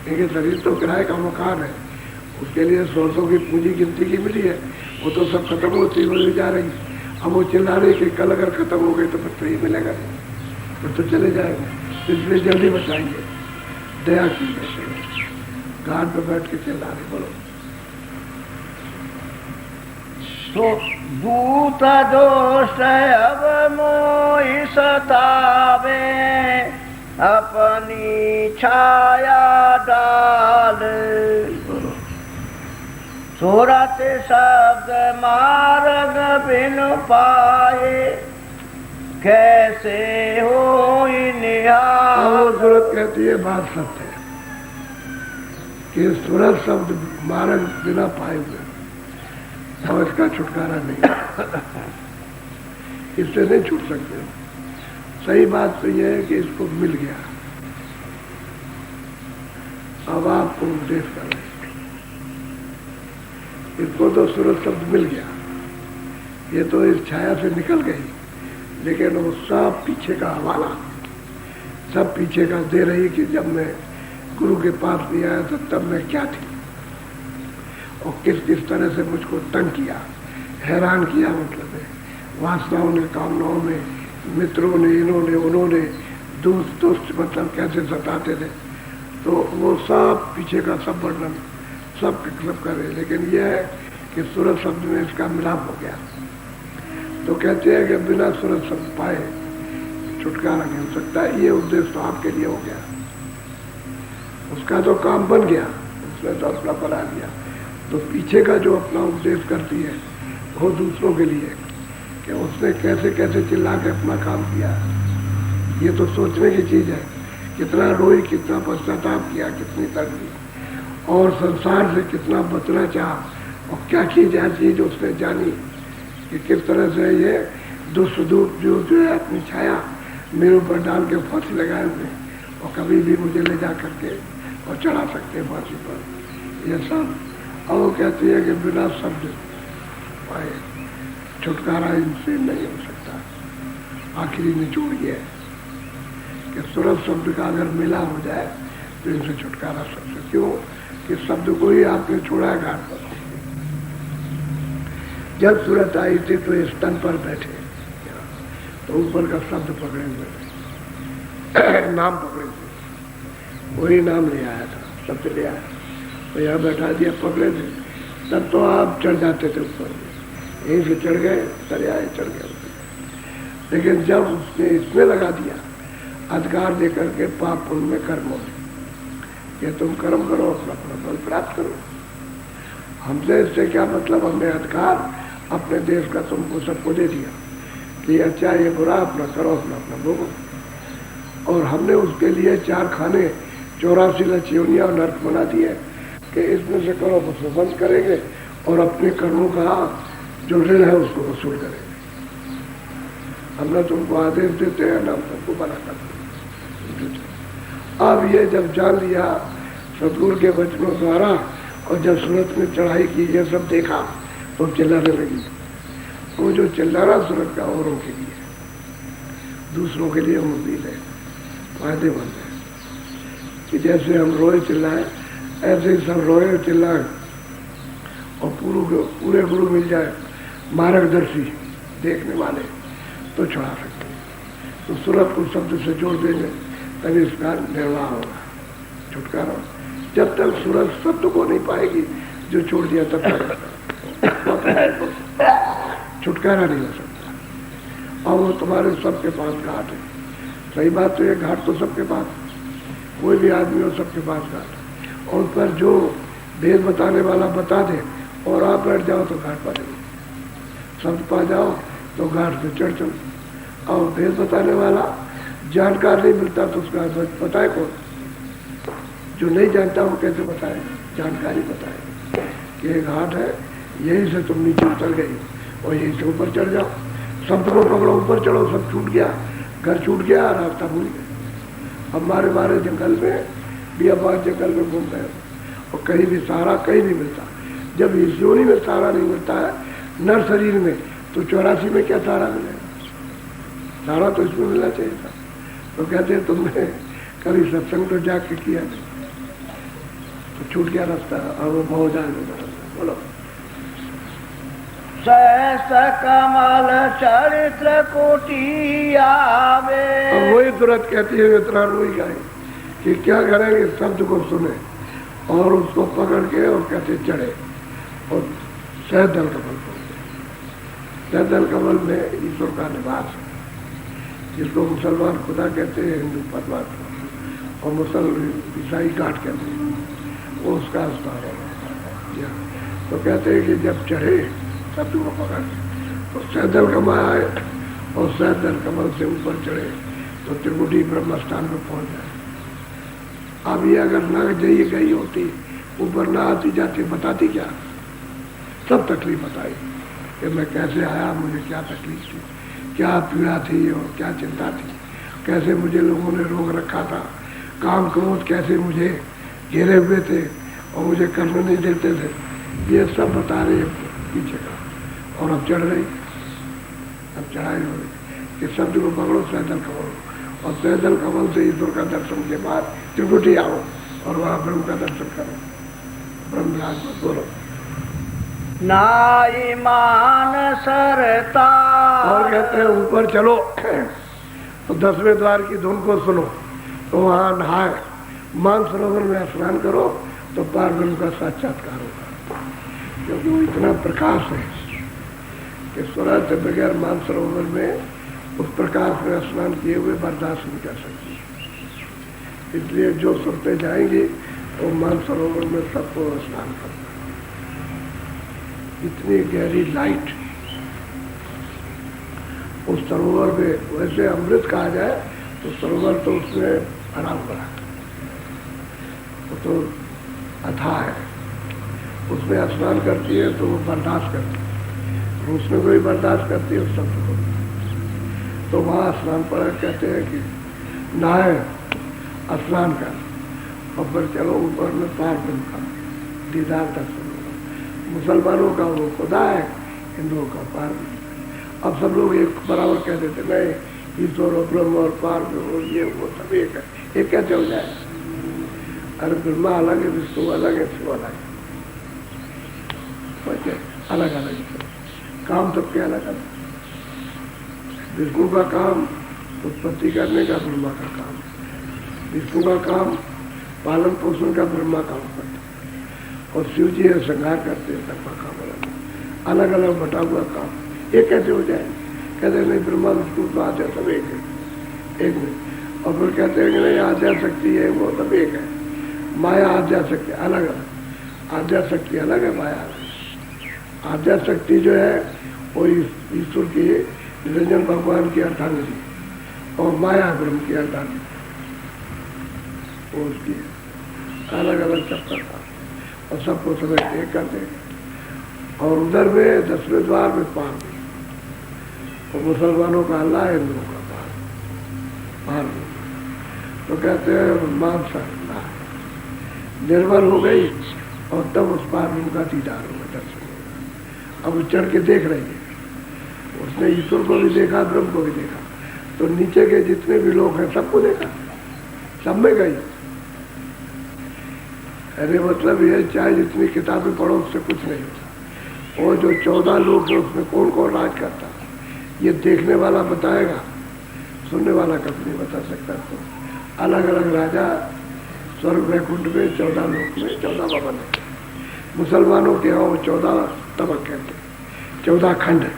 लेकिन शरीर तो किराए का मकान है, उसके लिए सौसों की पूंजी गिनती की मिली है, वो तो सब खत्म होती हुई जा रही। अब वो चिल्ला रही कि कल अगर खत्म हो गई तो फिर सही मिलेगा, फिर तो चले जाएंगे। इसलिए जल्दी बचाएंगे, दया की घाट पर बैठ के चिल्ला रही। बोलो तो दूत दोष अब मोहि सतावे, अपनी छाया डाल। सूरत शब्द मार्ग बिन पाए, कैसे हो निहाल। सूरत कहती है बात सत्य है कि सूरत शब्द मार्ग बिना पाए हुए और इसका छुटकारा नहीं, इससे नहीं छूट सकते। सही बात तो यह है कि इसको मिल गया, अब आपको उपदेश कर रहे, इसको तो सूरत शब्द मिल गया, ये तो इस छाया से निकल गई, लेकिन वो सब पीछे का हवाला, सब पीछे का दे रही कि जब मैं गुरु के पास भी आया था तब मैं क्या थी और किस किस तरह से मुझको तंग किया, हैरान किया। मतलब है वासनाओं ने, कामनाओं ने, मित्रों ने, इन्होंने उन्होंने, दोस्त मतलब कैसे सताते थे। तो वो सब पीछे का सब वर्णन सब करे। लेकिन यह है कि सूरत शब्द में इसका मिलाप हो गया। तो कहते हैं कि बिना सूरत शब्द पाए छुटकारा नहीं हो सकता। ये उद्देश्य तो आपके लिए हो गया, उसका तो काम बन गया, उसने तो अपना बना लिया। तो पीछे का जो अपना उपदेश करती है वो दूसरों के लिए कि उसने कैसे कैसे चिल्ला के अपना काम किया। ये तो सोचने की चीज़ है, कितना रोई, कितना पश्चाताप किया, कितनी तड़पी और संसार से कितना बचना चाहा और क्या चीज़ है चीज़ उसने जानी कि किस तरह से ये दुष्टदूत जो है अपनी छाया मेरे ऊपर डाल के फांसी लगाए हुए और कभी भी मुझे ले जा करके और चढ़ा सकते हैं फांसी पर। ये सब और वो कहती है कि बिना शब्द पाए छुटकारा इनसे नहीं हो सकता। आखिरी निचोड़ ये है कि सूरत शब्द का अगर मिला हो जाए तो इनसे छुटकारा सकते। क्यों कि शब्द को ही आपने छोड़ा है घाट पर। जब सूरत आई थी तो स्तन पर बैठे तो ऊपर का शब्द पकड़े हुए थे, नाम पकड़े थे, वही नाम ले आया था, शब्द ले आया तो यहाँ बैठा दिया, पकड़े थे। तब तो आप चढ़ जाते थे ऊपर, यहीं से चढ़ गए, दरियाए चढ़ गए। लेकिन जब उसने इसमें लगा दिया अधिकार देकर के पाप पुण्य में कर्मों में कि तुम कर्म करो अपना अपना फल प्राप्त करो, हमसे इससे क्या मतलब, हमने अधिकार अपने देश का तुमको सबको दे दिया कि अच्छा ये बुरा अपना करो, अपना अपना भोगो। और हमने उसके लिए 4 खाने 84 लचीनियाँ और नर्क बना दिए कि इसमें से करो तो बंद करेंगे और अपने कर्मों का जो ऋण है उसको वसूल करेंगे। हमने तुमको आदेश देते हैं ना, तुमको बना करते। अब ये जब जान लिया सतगुरु के वचनों द्वारा और जब सूरत में चढ़ाई की, ये सब देखा तो चिल्लाने लगी। वो जो चिल्लाना सूरत का औरों के लिए, दूसरों के लिए मुफीद है, फायदेमंद है। कि जैसे हम रोए चिल्लाए ऐसे ही सब रोए चिल्लाए और पूरे गुरु मिल जाए, मार्गदर्शी देखने वाले, तो छुड़ा सकते हैं। तो सूरत को शब्द से जोड़ देंगे तभी इसका निर्वाह होगा, छुटकारा होगा। जब तक सूरज सत्य को नहीं पाएगी, जो छोड़ दिया तब तक छुटकारा नहीं हो सकता। और वो तुम्हारे सबके पास घाट है। सही बात तो ये, घाट तो सबके पास, कोई भी आदमी हो सबके पास घाट है। और उस पर जो भेद बताने वाला बता दे और आप बैठ जाओ तो घाट पा जाओ, शब्द पा जाओ तो घाट से चढ़ चलो। और भेद बताने वाला जानकार नहीं मिलता तो उसका बताए कौन? जो नहीं जानता वो कैसे बताए? जानकारी बताए कि ये घाट है, यहीं से तुम नीचे उतर गई और यहीं से ऊपर चढ़ जाओ। शब्द को पकड़ो, ऊपर चढ़ो, सब छूट गया, घर छूट गया, रास्ता भूल गए। हमारे मारे जंगल में बियाबाद जंगल में घूम गए और कहीं भी सहारा कहीं नहीं मिलता। जब इस योनि में सहारा नहीं मिलता है नर शरीर में, तो 84 में क्या सहारा मिलेगा? सहारा तो इसमें मिलना चाहिए था। तो कहते हैं तुमने कभी सत्संग तो जाग के किया नहीं, तो छूट गया रास्ता और वो बहुत जाने। बोलो सहस कमल चरित्र कोटि आवे। अब वही तुरंत कहती है इतना रोई गाय कि क्या करेंगे, शब्द को सुने और उसको पकड़ के और कहते चढ़े और सहदल कमल पहुंचे। सहदल कमल में ईश्वर का निवास है, जिसको मुसलमान खुदा कहते हैं, हिंदू परमात्मा और मुसलमान ईसाई गाठ कहते हैं, वो उसका स्थान है। तो कहते हैं कि जब चढ़े शब्द को पकड़ तो सहदल कमल आए और सहदल कमल से ऊपर चढ़े तो त्रिकुटी ब्रह्म स्थान में पहुंच जाए। अब ये अगर न जाइए गई होती, ऊपर ना आती जाती, बताती क्या? सब तकलीफ बताई कि मैं कैसे आया, मुझे क्या तकलीफ थी, क्या पीड़ा थी और क्या चिंता थी, कैसे मुझे लोगों ने रोक रखा था, काम क्रोध कैसे मुझे घेरे हुए थे और मुझे करने नहीं देते थे। ये सब बता रहे पीछे का। और अब चढ़ रही, अब चढ़ाई हो रही कि शब्द को पकड़ो, सहदल कमल, और सहदल कमल से ईश्वर का दर्शन के बाद त्रिकुटी आओ और वहां ब्रह्म का दर्शन करो। ब्रह्मराज को बोलो नाई मान सरता। और कहते हैं ऊपर चलो तो 10वें द्वार की धुन को सुनो, तो वहां नहाए, मानसरोवर में स्नान करो तो पार ब्रह्म का साक्षात्कार होगा। क्योंकि वो इतना प्रकाश है कि स्वराज से बगैर मानसरोवर में उस प्रकाश में स्नान किए हुए बर्दाश्त नहीं कर सकती। इसलिए जो सुनते जाएंगे तो मानसरोवर में सबको स्नान करना। इतनी गहरी लाइट उस सरोवर में, वैसे अमृत कहा जाए तो सरोवर तो उसमें आराम करा, वो तो अथाह है, उसमें स्नान करती है तो वो बर्दाश्त करती है, उसमें कोई बर्दाश्त करती है उस शब्द को। तो वहाँ स्नान पड़ा, कहते हैं कि नहाए, स्नान कर और फिर चलो ऊपर में पार ब्रह्म का दीदार दर्शन होगा। मुसलमानों का वो खुदा है, हिंदुओं का पार ब्रह्म। अब सब लोग एक बराबर कह देते नहीं, ईश्वर और ब्रह्म और पार ब्रह्म ये वो सब एक है, एक कैसे हो जाए? अरे ब्रह्मा अलग है, विष्णु अलग है, शिव अलग है, अलग अलग है, काम सबके अलग अलग। विष्णु का काम उत्पत्ति करने का, ब्रह्मा का काम। विष्णु का काम पालन पोषण का, ब्रह्मा का उत्पत्ति, और शिव जी है संहार करते हैं, सबका काम अलग अलग अलग बटा हुआ काम। ये कैसे हो जाए? कहते नहीं ब्रह्मा विष्णु तो आद्या सब एक है, एक में। और फिर कहते हैं कि नहीं आद्या शक्ति है वो सब एक है, माया आद्या शक्ति अलग अलग, आद्या शक्ति अलग है, माया अलग। आद्या शक्ति जो है वो ईश्वर की निरंजन भगवान की अर्धांगिनी, और माया ब्रह्म की अर्धांगिनी, वो उसकी अलग अलग सबका काम, और सबको सब एक करते हैं। और उधर में 10वें द्वार में पार भी, और मुसलमानों का अल्लाह है, हिंदुओं का पार भी। तो कहते हैं मानसा निर्भर हो गई और तब उस पार का दीदार होगा, दर्शन होगा। अब वो चढ़ के देख रही है, उसने ईश्वर को भी देखा, ब्रह्म को भी देखा, तो नीचे के जितने भी लोग हैं सबको देखा, सब में गई। अरे मतलब ये चाहे जितनी किताबें पढ़ो उससे कुछ नहीं होता। और जो 14 लोग हैं उसमें कौन कौन राज करता, ये देखने वाला बताएगा, सुनने वाला कभी नहीं बता सकता। तो अलग अलग राजा स्वर्ग वैकुंठ में 14 लोक में 14 भवन है। मुसलमानों के यहाँ वो 14 तबक कहते हैं, 14 खंड है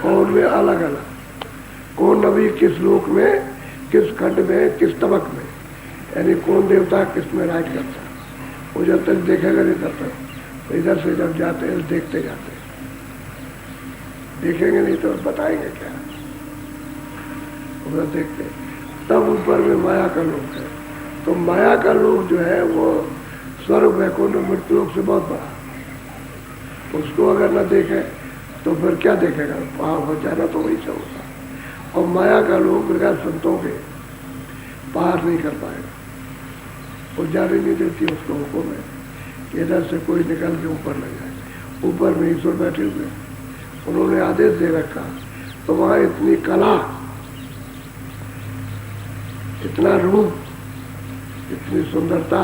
और वे अलग अलग कौन नबी किस लोक में, किस खंड में, किस तबक में, यानी कौन देवता किस में राज करता है, वो जब तक देखेगा नहीं तब तक। तो इधर से जब जाते हैं देखते जाते हैं, देखेंगे नहीं तो बताएंगे क्या, उधर देखते। तब ऊपर में माया का लोक है। तो माया का लोक जो है वो स्वर्ग वैकुंठ मृत्यु लोक से बहुत बड़ा। उसको अगर न देखे तो फिर क्या देखेगा, वहां हो जाना तो वही सब होगा। और माया का लोक बगैर संतों के पार नहीं कर पाएगा, वो जाने नहीं देती उसको हुक्म है कि इधर से कोई निकल के ऊपर लग जाए। ऊपर में ईश्वर बैठे हुए, उन्होंने आदेश दे रखा। तो वहां इतनी कला, इतना रूप, इतनी सुंदरता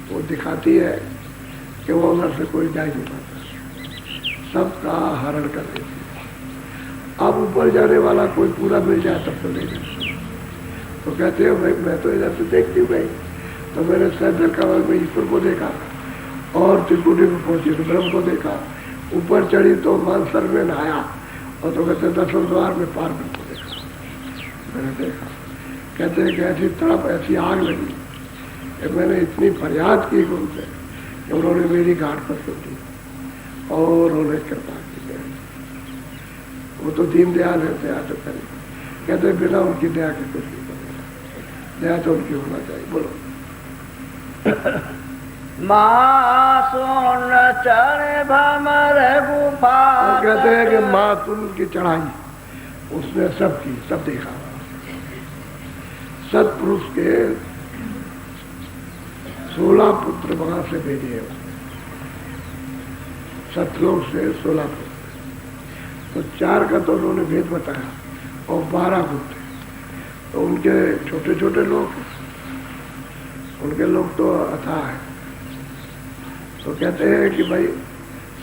वो दिखाती है कि वो उधर से कोई जा नहीं पाता, सबका हरण कर देती है। अब ऊपर जाने वाला कोई पूरा मिल जाए तब तो नहीं जाता। तो कहते हैं भाई मैं तो इधर से देखती हूँ भाई, तो मैंने सैदर कमल में ईश्वर को देखा और त्रिकुटी में पहुंची तो ब्रह्म को देखा, ऊपर चढ़ी तो मानसर में नहाया और तो कहते 10वें द्वार में पार को देखा, मैंने देखा। कहते हैं कि ऐसी तड़प, ऐसी आग लगी कि मैंने इतनी फरियाद की उनसे कि उन्होंने मेरी घाट पर सुनी और उन्हें कृपा की। वो तो दीनदयाल है, दया तो करें। कहते बिना उनकी दया के कुछ नहीं करेगा, दया तो उनकी होना चाहिए। बोलो। मासून चढ़े भमर गुफा। कहते हैं कि मासून की चढ़ाई उसने सब की, सब देखा। सतपुरुष के 16 पुत्र वहां से भेजे हैं, सतलोक से 16 पुत्र। तो 4 का तो उन्होंने भेद बताया और 12 पुत्र। तो उनके छोटे छोटे लोग, उनके लोग तो अथाह है। तो कहते हैं कि भाई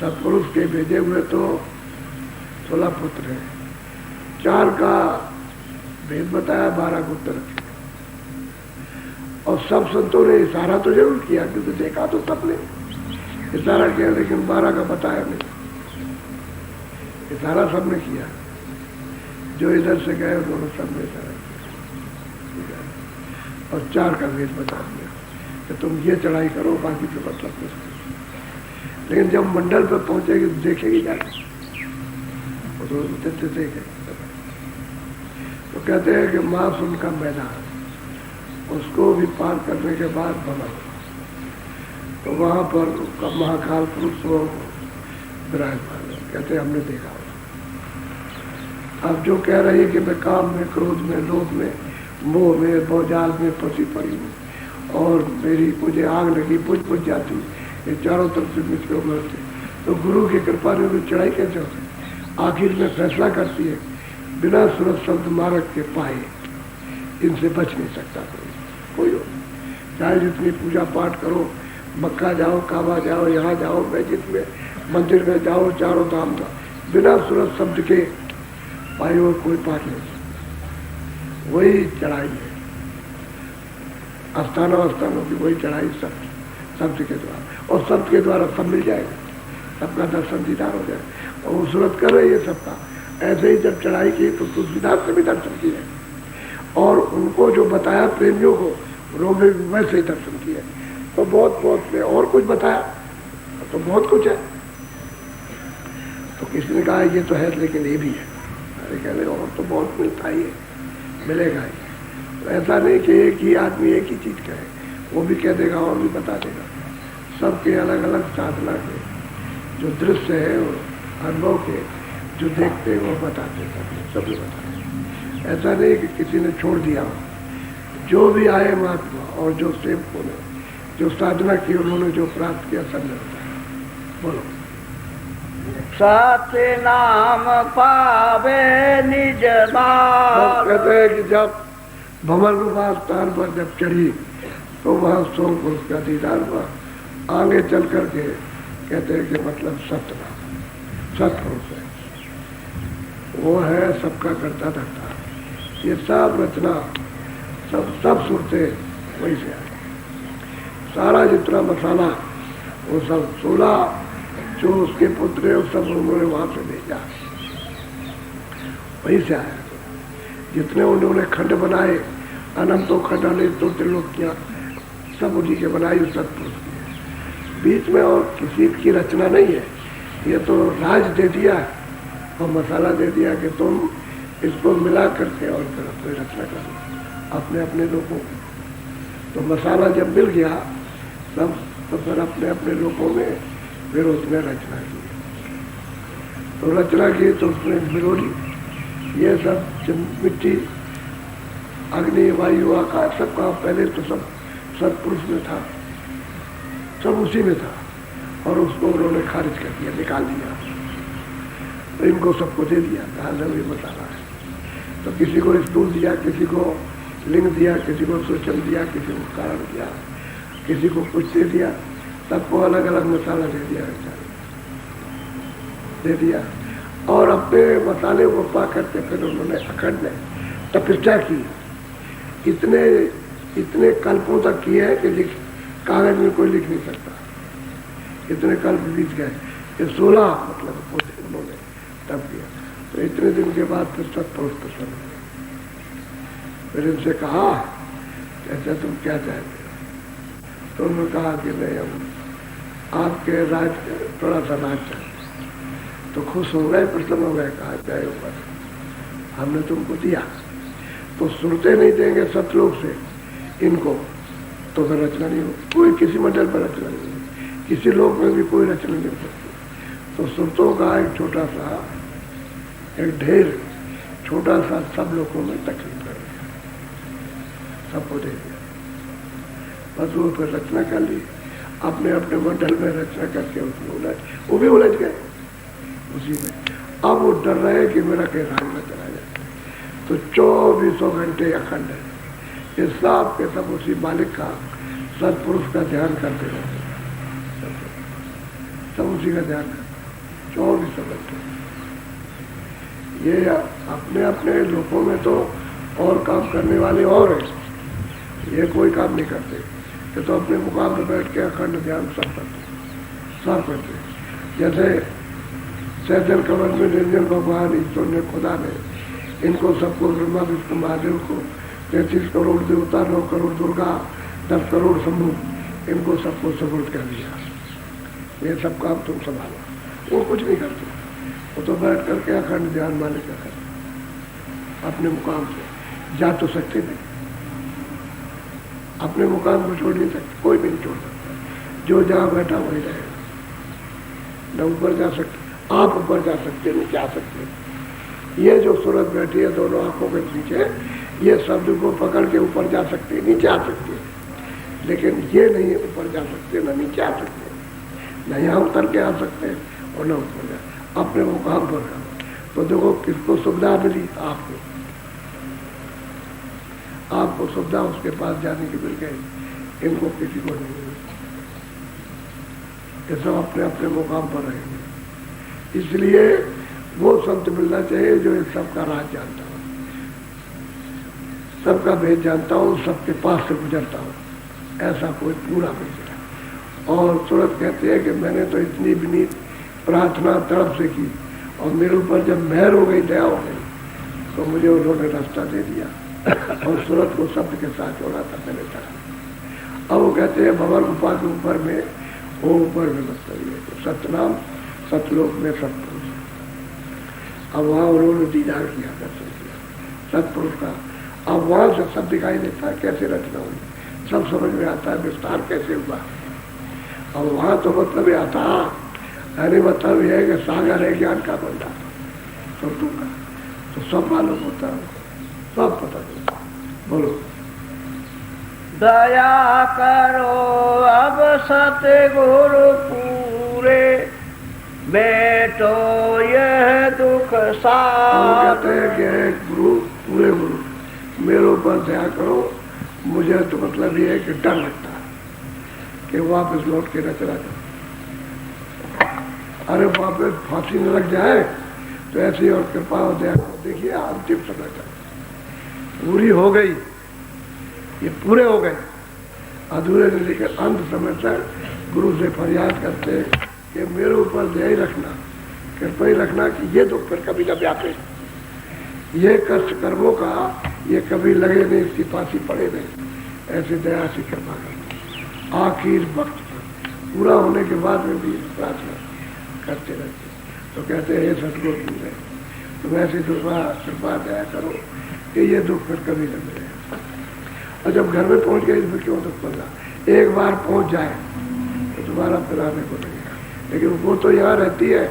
सतपुरुष के भेजे हुए तो 16 पुत्र हैं, 4 का भेद बताया, 12 पुत्र रखे। और सब संतों ने इशारा तो जरूर किया, क्योंकि देखा तो सबने इशारा किया, लेकिन 12 का बताया नहीं। इशारा सबने किया, जो इधर से गए उन्होंने सबने इशारा किया और 4 का भेद बता दिया कि तुम ये चढ़ाई करो, बाकी तो मतलब नहीं। लेकिन जब मंडल पर पहुंचेगी तो देखेगी क्या, वो तो देखेगी। तो कहते हैं कि मासून का मैदान, उसको भी पार करने के बाद बना, तो वहां पर महाकाल पुरुष विराजमान है। कहते हमने देखा। अब जो कह रही है कि मैं काम में, क्रोध में, लोभ में, मोह में, भौजाल में फंसी पड़ी हूँ और मुझे आग लगी, बुझ जाती, ये चारों तरफ से मित्र उभरते, तो गुरु की कृपा ने भी चढ़ाई कैसे होती। आखिर में फैसला करती है, बिना सूरज शब्द मारक के पाए इनसे बच नहीं सकता कोई हो। चाहे जितनी पूजा पाठ करो, मक्का जाओ, काबा जाओ, यहाँ जाओ, मस्जिद में, मंदिर में जाओ, चारों धाम का, बिना सूरज शब्द के पाए हुए कोई पार नहीं सकता। वही चढ़ाई है, आस्थानों की वही चढ़ाई शब्द के द्वारा, और शब्द के द्वारा सब मिल जाएगा, सबका दर्शन दीदार हो जाए। और वो सूरत कर रही है सबका। ऐसे ही जब चढ़ाई की तो तुलसीदास से भी दर्शन किए और उनको जो बताया प्रेमियों को, उन्होंने वैसे ही दर्शन किए। तो बहुत में और कुछ बताया तो बहुत कुछ है। तो किसी ने कहा ये तो है लेकिन ये भी है, अरे कहने और तो बहुत मिलता ही है, मिलेगा ही। तो ऐसा नहीं कि एक ही आदमी एक ही चीज कहे, वो भी कह देगा और भी बता देगा। सबके अलग अलग साधना के जो दृश्य है, अनुभव के जो देखते हैं वो बताते हैं, सभी बताते। ऐसा नहीं कि किसी ने छोड़ दिया हो। जो भी आए महात्मा और जो सेवकों ने जो साधना की, उन्होंने जो प्राप्त किया सब होता है। बोलो। सत्य नाम पावे निज नाम। कहते हैं कि जब भंवर गुफा स्थान पर जब चढ़ी तो वहां सोम पुरुष का दीदार हुआ। आगे चल करके कहते हैं कि मतलब सतपुरुष है, वो है सबका करता धरता। ये सब रचना सब सुरते वहीं से आए। सारा जितना मसाला वो सब 16 जो उसके पुत्र है सब उन्होंने वहां से भेजा, वहीं से आया। जितने उन्होंने खंड बनाए, अनंतो खंड अनेक तो त्रिलोकियां, सब उन्हीं के बनाई सत्पुरुष की। बीच में और किसी की रचना नहीं है। ये तो राज दे दिया और मसाला दे दिया कि तुम इसको मिला करके और फिर अपनी रचना करो अपने अपने लोगों को। तो मसाला जब मिल गया सब, तो फिर अपने अपने लोगों में फिर उसने रचना की। तो रचना की तो उसने बिरोली ये सब मिट्टी, अग्नि, वायु, आकाश सबका पहले तो सब सत्पुरुष में था, सब उसी में था। और उसको उन्होंने खारिज कर दिया, निकाल दिया। तो इनको सबको दे दिया, कहा जब ये मसाला है। तो किसी को स्थूल दिया, किसी को लिंग दिया, किसी को सूचन दिया, किसी को कारण दिया, किसी को कुछ दे दिया। सबको अलग अलग मसाला दे दिया, दे दिया। और अपने मसाले को पा करके फिर उन्होंने अखंड में तपस्या की। इतने कल्पों तक किए है कि कागज में कोई लिख नहीं सकता। इतने कल्प बीत गए, ये 16 मतलब उन्होंने तब किया। तो इतने दिन के बाद फिर सत्पुरुष प्रसन्न हुए। फिर इनसे कहा ऐसा तुम क्या चाहते हो? तो उन्होंने कहा कि नहीं, हम आपके राज थोड़ा सा राज चाहते। तो खुश हो गए, प्रसन्न हो गए। कहा जय ऊपर, हमने तुमको दिया तो सुनते नहीं देंगे सतलोक से इनको, तो फिर रचना नहीं हो। कोई किसी मंडल पर रचना नहीं हो, किसी लोक में भी कोई रचना नहीं हो सकती। तो सुरतों का एक छोटा सा एक ढेर, छोटा सा सब लोगों में तकलीफ कर दिया, सबको दे दिया। बस वो फिर रचना कर ली, अपने अपने मंडल में रचना करके उसमें वो भी उलझ गए उसी में। अब वो डर रहे कि मेरा कहीं राज में चला जाए। तो 24 घंटे अखंड है, ये सब के सब उसी मालिक का, सत्पुरुष का ध्यान करते रहते, सब उसी का ध्यान करते 24 घंटे। ये अपने अपने लोगों में तो और काम करने वाले और हैं, ये कोई काम नहीं करते। ये तो अपने मुकाम पर बैठ के अखंड ध्यान सब करते। जैसे सैजल कमर में निर्जन भगवान ईश्वर ने, खुदा ने इनको सबको, ब्रह्मा विष्णु महादेव को 33 करोड़ देवता, 9 करोड़ दुर्गा, 10 करोड़ शंभु, इनको सबको सपोर्ट कर दिया। ये सब काम तुम संभालो। वो कुछ नहीं करते, वो तो बैठ करके अखंड ध्यान मालिक का करते अपने मुकाम से। जा तो सकते नहीं, अपने मुकाम को छोड़ नहीं सकते, कोई भी नहीं छोड़ सकता। जो जहाँ बैठा वही रहेगा। न ऊपर जा सकते, आप ऊपर जा सकते, नीचे आ सकते। ये जो सूरत बैठी है दोनों आंखों के नीचे, ये शब्द को पकड़ के ऊपर जा सकते, नीचे आ सकते, लेकिन ये नहीं ऊपर जा सकते, न नीचे आ सकते, न यहाँ उतर के आ सकते और न ऊपर जा, अपने मुकाम पर करो। तो देखो किसको सुविधा मिली? आपको सुविधा उसके पास जाने की मिल गई, इनको किसी को नहीं मिली। ये सब अपने अपने मुकाम पर रहेंगे। इसलिए वो संत मिलना चाहिए जो इस सबका राज जानता हो, सबका भेद जानता हो, सबके पास से गुजरता हो। ऐसा कोई पूरा मिल जाए। और सूरत कहते हैं कि मैंने तो इतनी विनीत प्रार्थना तड़प से की और मेरे ऊपर जब मेहर हो गई, दया हो गई, तो मुझे उन्होंने रास्ता दे दिया और सूरत को शब्द के साथ जोड़ा था मैंने चढ़ा। अब वो कहते हैं भवन गुफा के ऊपर में, वो ऊपर में मतलब सतनाम सतलोक में सत्पुरुष। अब वहाँ उन्होंने दीदार किया, दर्शन किया सत्पुरुष का। अब वहाँ से सब दिखाई देता है, कैसे रचना हुई, सब समझ में आता है, विस्तार कैसे हुआ। अब वहाँ तो मतलब ये आता, अरे मतलब यह है कि सागर है ज्ञान का भंडार सब का, तो सब मालूम होता है, सब पता चलता। बोलो दया करो अब सतगुरु पूरे, बेटो यह दुख सार। कहते हैं कि गुरु, पूरे गुरु मेरे ऊपर दया करो। मुझे तो मतलब ये है कि डर लगता है कि वापस लौट के न चला जाए। अरे वापस फांसी न लग जाए तो ऐसी और कृपा हो दया करो। देखिए अंतिम समय तक पूरी हो गई, ये पूरे हो गए, अधूरे नहीं, लेकिन अंत समय तक गुरु से फरियाद करते कि मेरे ऊपर दया रखना, कृपा ही रखना कि ये दुख फिर कभी न व्यापे, ये कष्ट कर्मों का ये कभी लगे नहीं, इसकी पासी पड़े नहीं, ऐसे दया से कृपा करते। आखिर वक्त पूरा होने के बाद में भी प्रार्थना करते रहते। तो कहते हैं, हे सतगुरु तुमने तुम ऐसी कृपा दया करो कि ये दुख फिर कभी न मिले। और जब घर में पहुंच गए इसमें क्यों दुख पड़ना, एक बार पहुंच जाए तो दोबारा फिर आने को लगेगा। लेकिन वो तो यहाँ रहती है,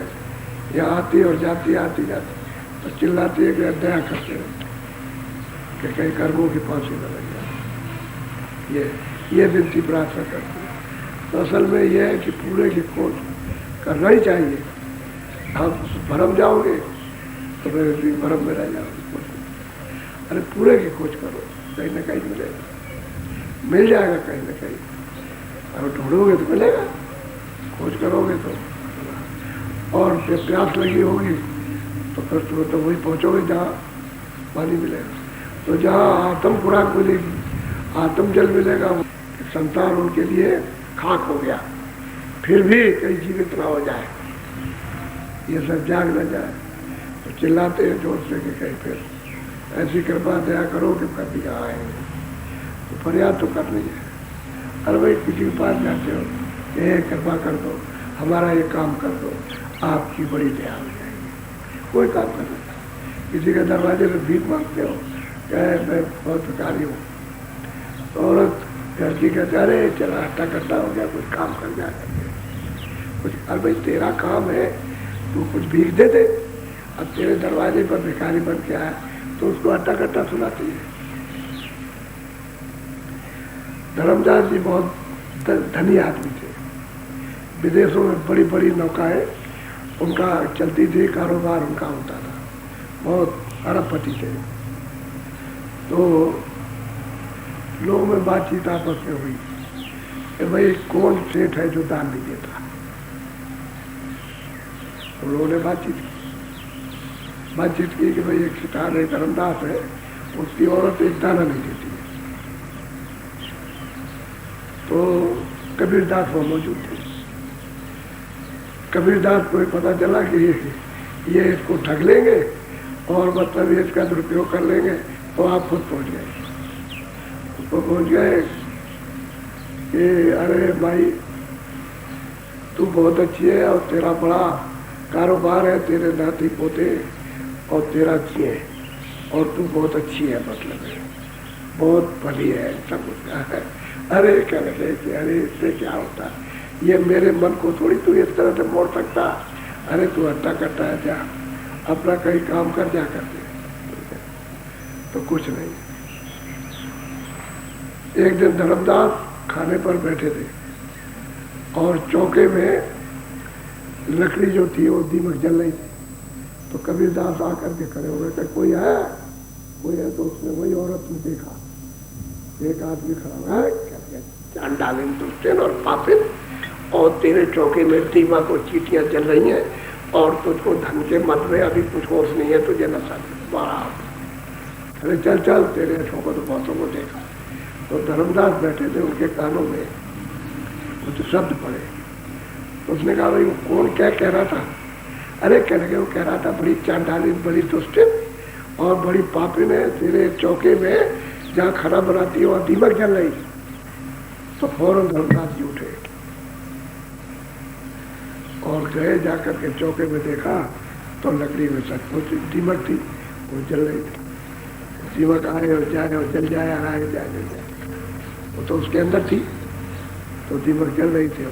यहाँ आती और जाती, आती जाती, तो चिल्लाती है कि दया करते रहते कि कहीं कर्मों की फांसी न लग जाए। ये विनती प्रार्थना करती है। तो असल में यह है कि पूरे की खोज करना ही चाहिए। आप भरम जाओगे तो फिर भरम में रह जाओगे। अरे पूरे की खोज करो, कहीं ना कहीं मिलेगा, मिल जाएगा कहीं ना कहीं। अगर ढूंढोगे तो मिलेगा, खोज करोगे तो। और जब प्यास लगी होगी तो फिर तो वही पहुंचोगे जहाँ पानी मिलेगा। तो जहाँ आत्म खुराक मिलेगी, आत्म जल मिलेगा, संसार उनके लिए खाक हो गया, फिर भी कहीं जीवित ना हो जाए, ये सब जाग न जाए। तो चिल्लाते हैं जोर से कि कहीं फिर ऐसी कृपा दया करो कि कभी आएंगे। तो फरियाद तो करनी है। अरे भाई किसी के पास जाते हो कि कृपा कर दो, हमारा ये काम कर दो, आपकी बड़ी दया हो जाएगी। कोई काम कर देता, किसी के दरवाजे में भीख मांगते हो, कहे मैं बहुत भिखारी हूँ, तो औरत घर की कहते अरे चला हट्टा कट्टा हो गया, कुछ काम कर जाए कुछ। अरे भाई तेरा काम है, तू कुछ भीख दे दे। अब तेरे दरवाजे पर भिखारी बन के आया तो उसको हट्टा कट्टा सुनाती है। धर्मदास जी बहुत धनी आदमी थे, विदेशों में बड़ी बड़ी नौकाएं उनका चलती थी, कारोबार उनका होता था, बहुत अरबपति थे। तो लोगों में बातचीत आपस में हुई कि भाई कौन सेठ है जो दान नहीं देता। तो लोगों ने बातचीत की कि भाई एक सितार है, धर्मदास है, उसकी औरत एक दाना नहीं देती है। तो कबीरदास वो मौजूद थे। कबीरदास को पता चला कि ये इसको ठग लेंगे और मतलब ये इसका दुरुपयोग कर लेंगे, तो आप खुद पहुंच गए। उसको पहुंच गए कि अरे भाई तू बहुत अच्छी है और तेरा बड़ा कारोबार है, तेरे नाती पोते और तेरा अच्छी है, और तू बहुत अच्छी है, मतलब है बहुत भली है, सब कुछ है। अरे कह रहे कि अरे इससे क्या होता, ये मेरे मन को थोड़ी तू इस तरह से मोड़ सकता। अरे तू हट्टा कट्टा है, जा अपना कहीं काम कर जा करते। तो कुछ नहीं। एक दिन धर्मदास खाने पर बैठे थे और चौके में लकड़ी जो थी वो दीमक जल रही थी। तो कबीरदास आकर के खड़े हो गए, कोई है? तो उसने वही औरत में देखा, एक आदमी खड़ा है, चांडालिन दुष्टन और पापिन, और तेरे चौके में दीमक और चीटियां जल रही हैं और तुझको धन के मत में अभी कुछ होश नहीं है, तुझे नशा बड़ा। अरे चल चल, तेरे ठोको तो बहुतों को देखा। तो धर्मदास बैठे थे, उनके कानों में कुछ शब्द पड़े। तो उसने कहा भाई वो कौन क्या कह रहा था? अरे कह लगे वो कह रहा था बड़ी चांडालिन, बड़ी दुष्टिन और बड़ी पापिन है, तेरे चौके में जहाँ खाना बनाती है वहाँ दीमक जल रही। तो फौरन धर्मदास जी उठे और गए, जाकर के चौके में देखा तो लकड़ी में सचमुच दीमक थी, वो जल रही थी। दीमक आए और जाए और जल जाए, आए जाए जल जाए, वो तो उसके अंदर थी, तो दीमक जल रही थी।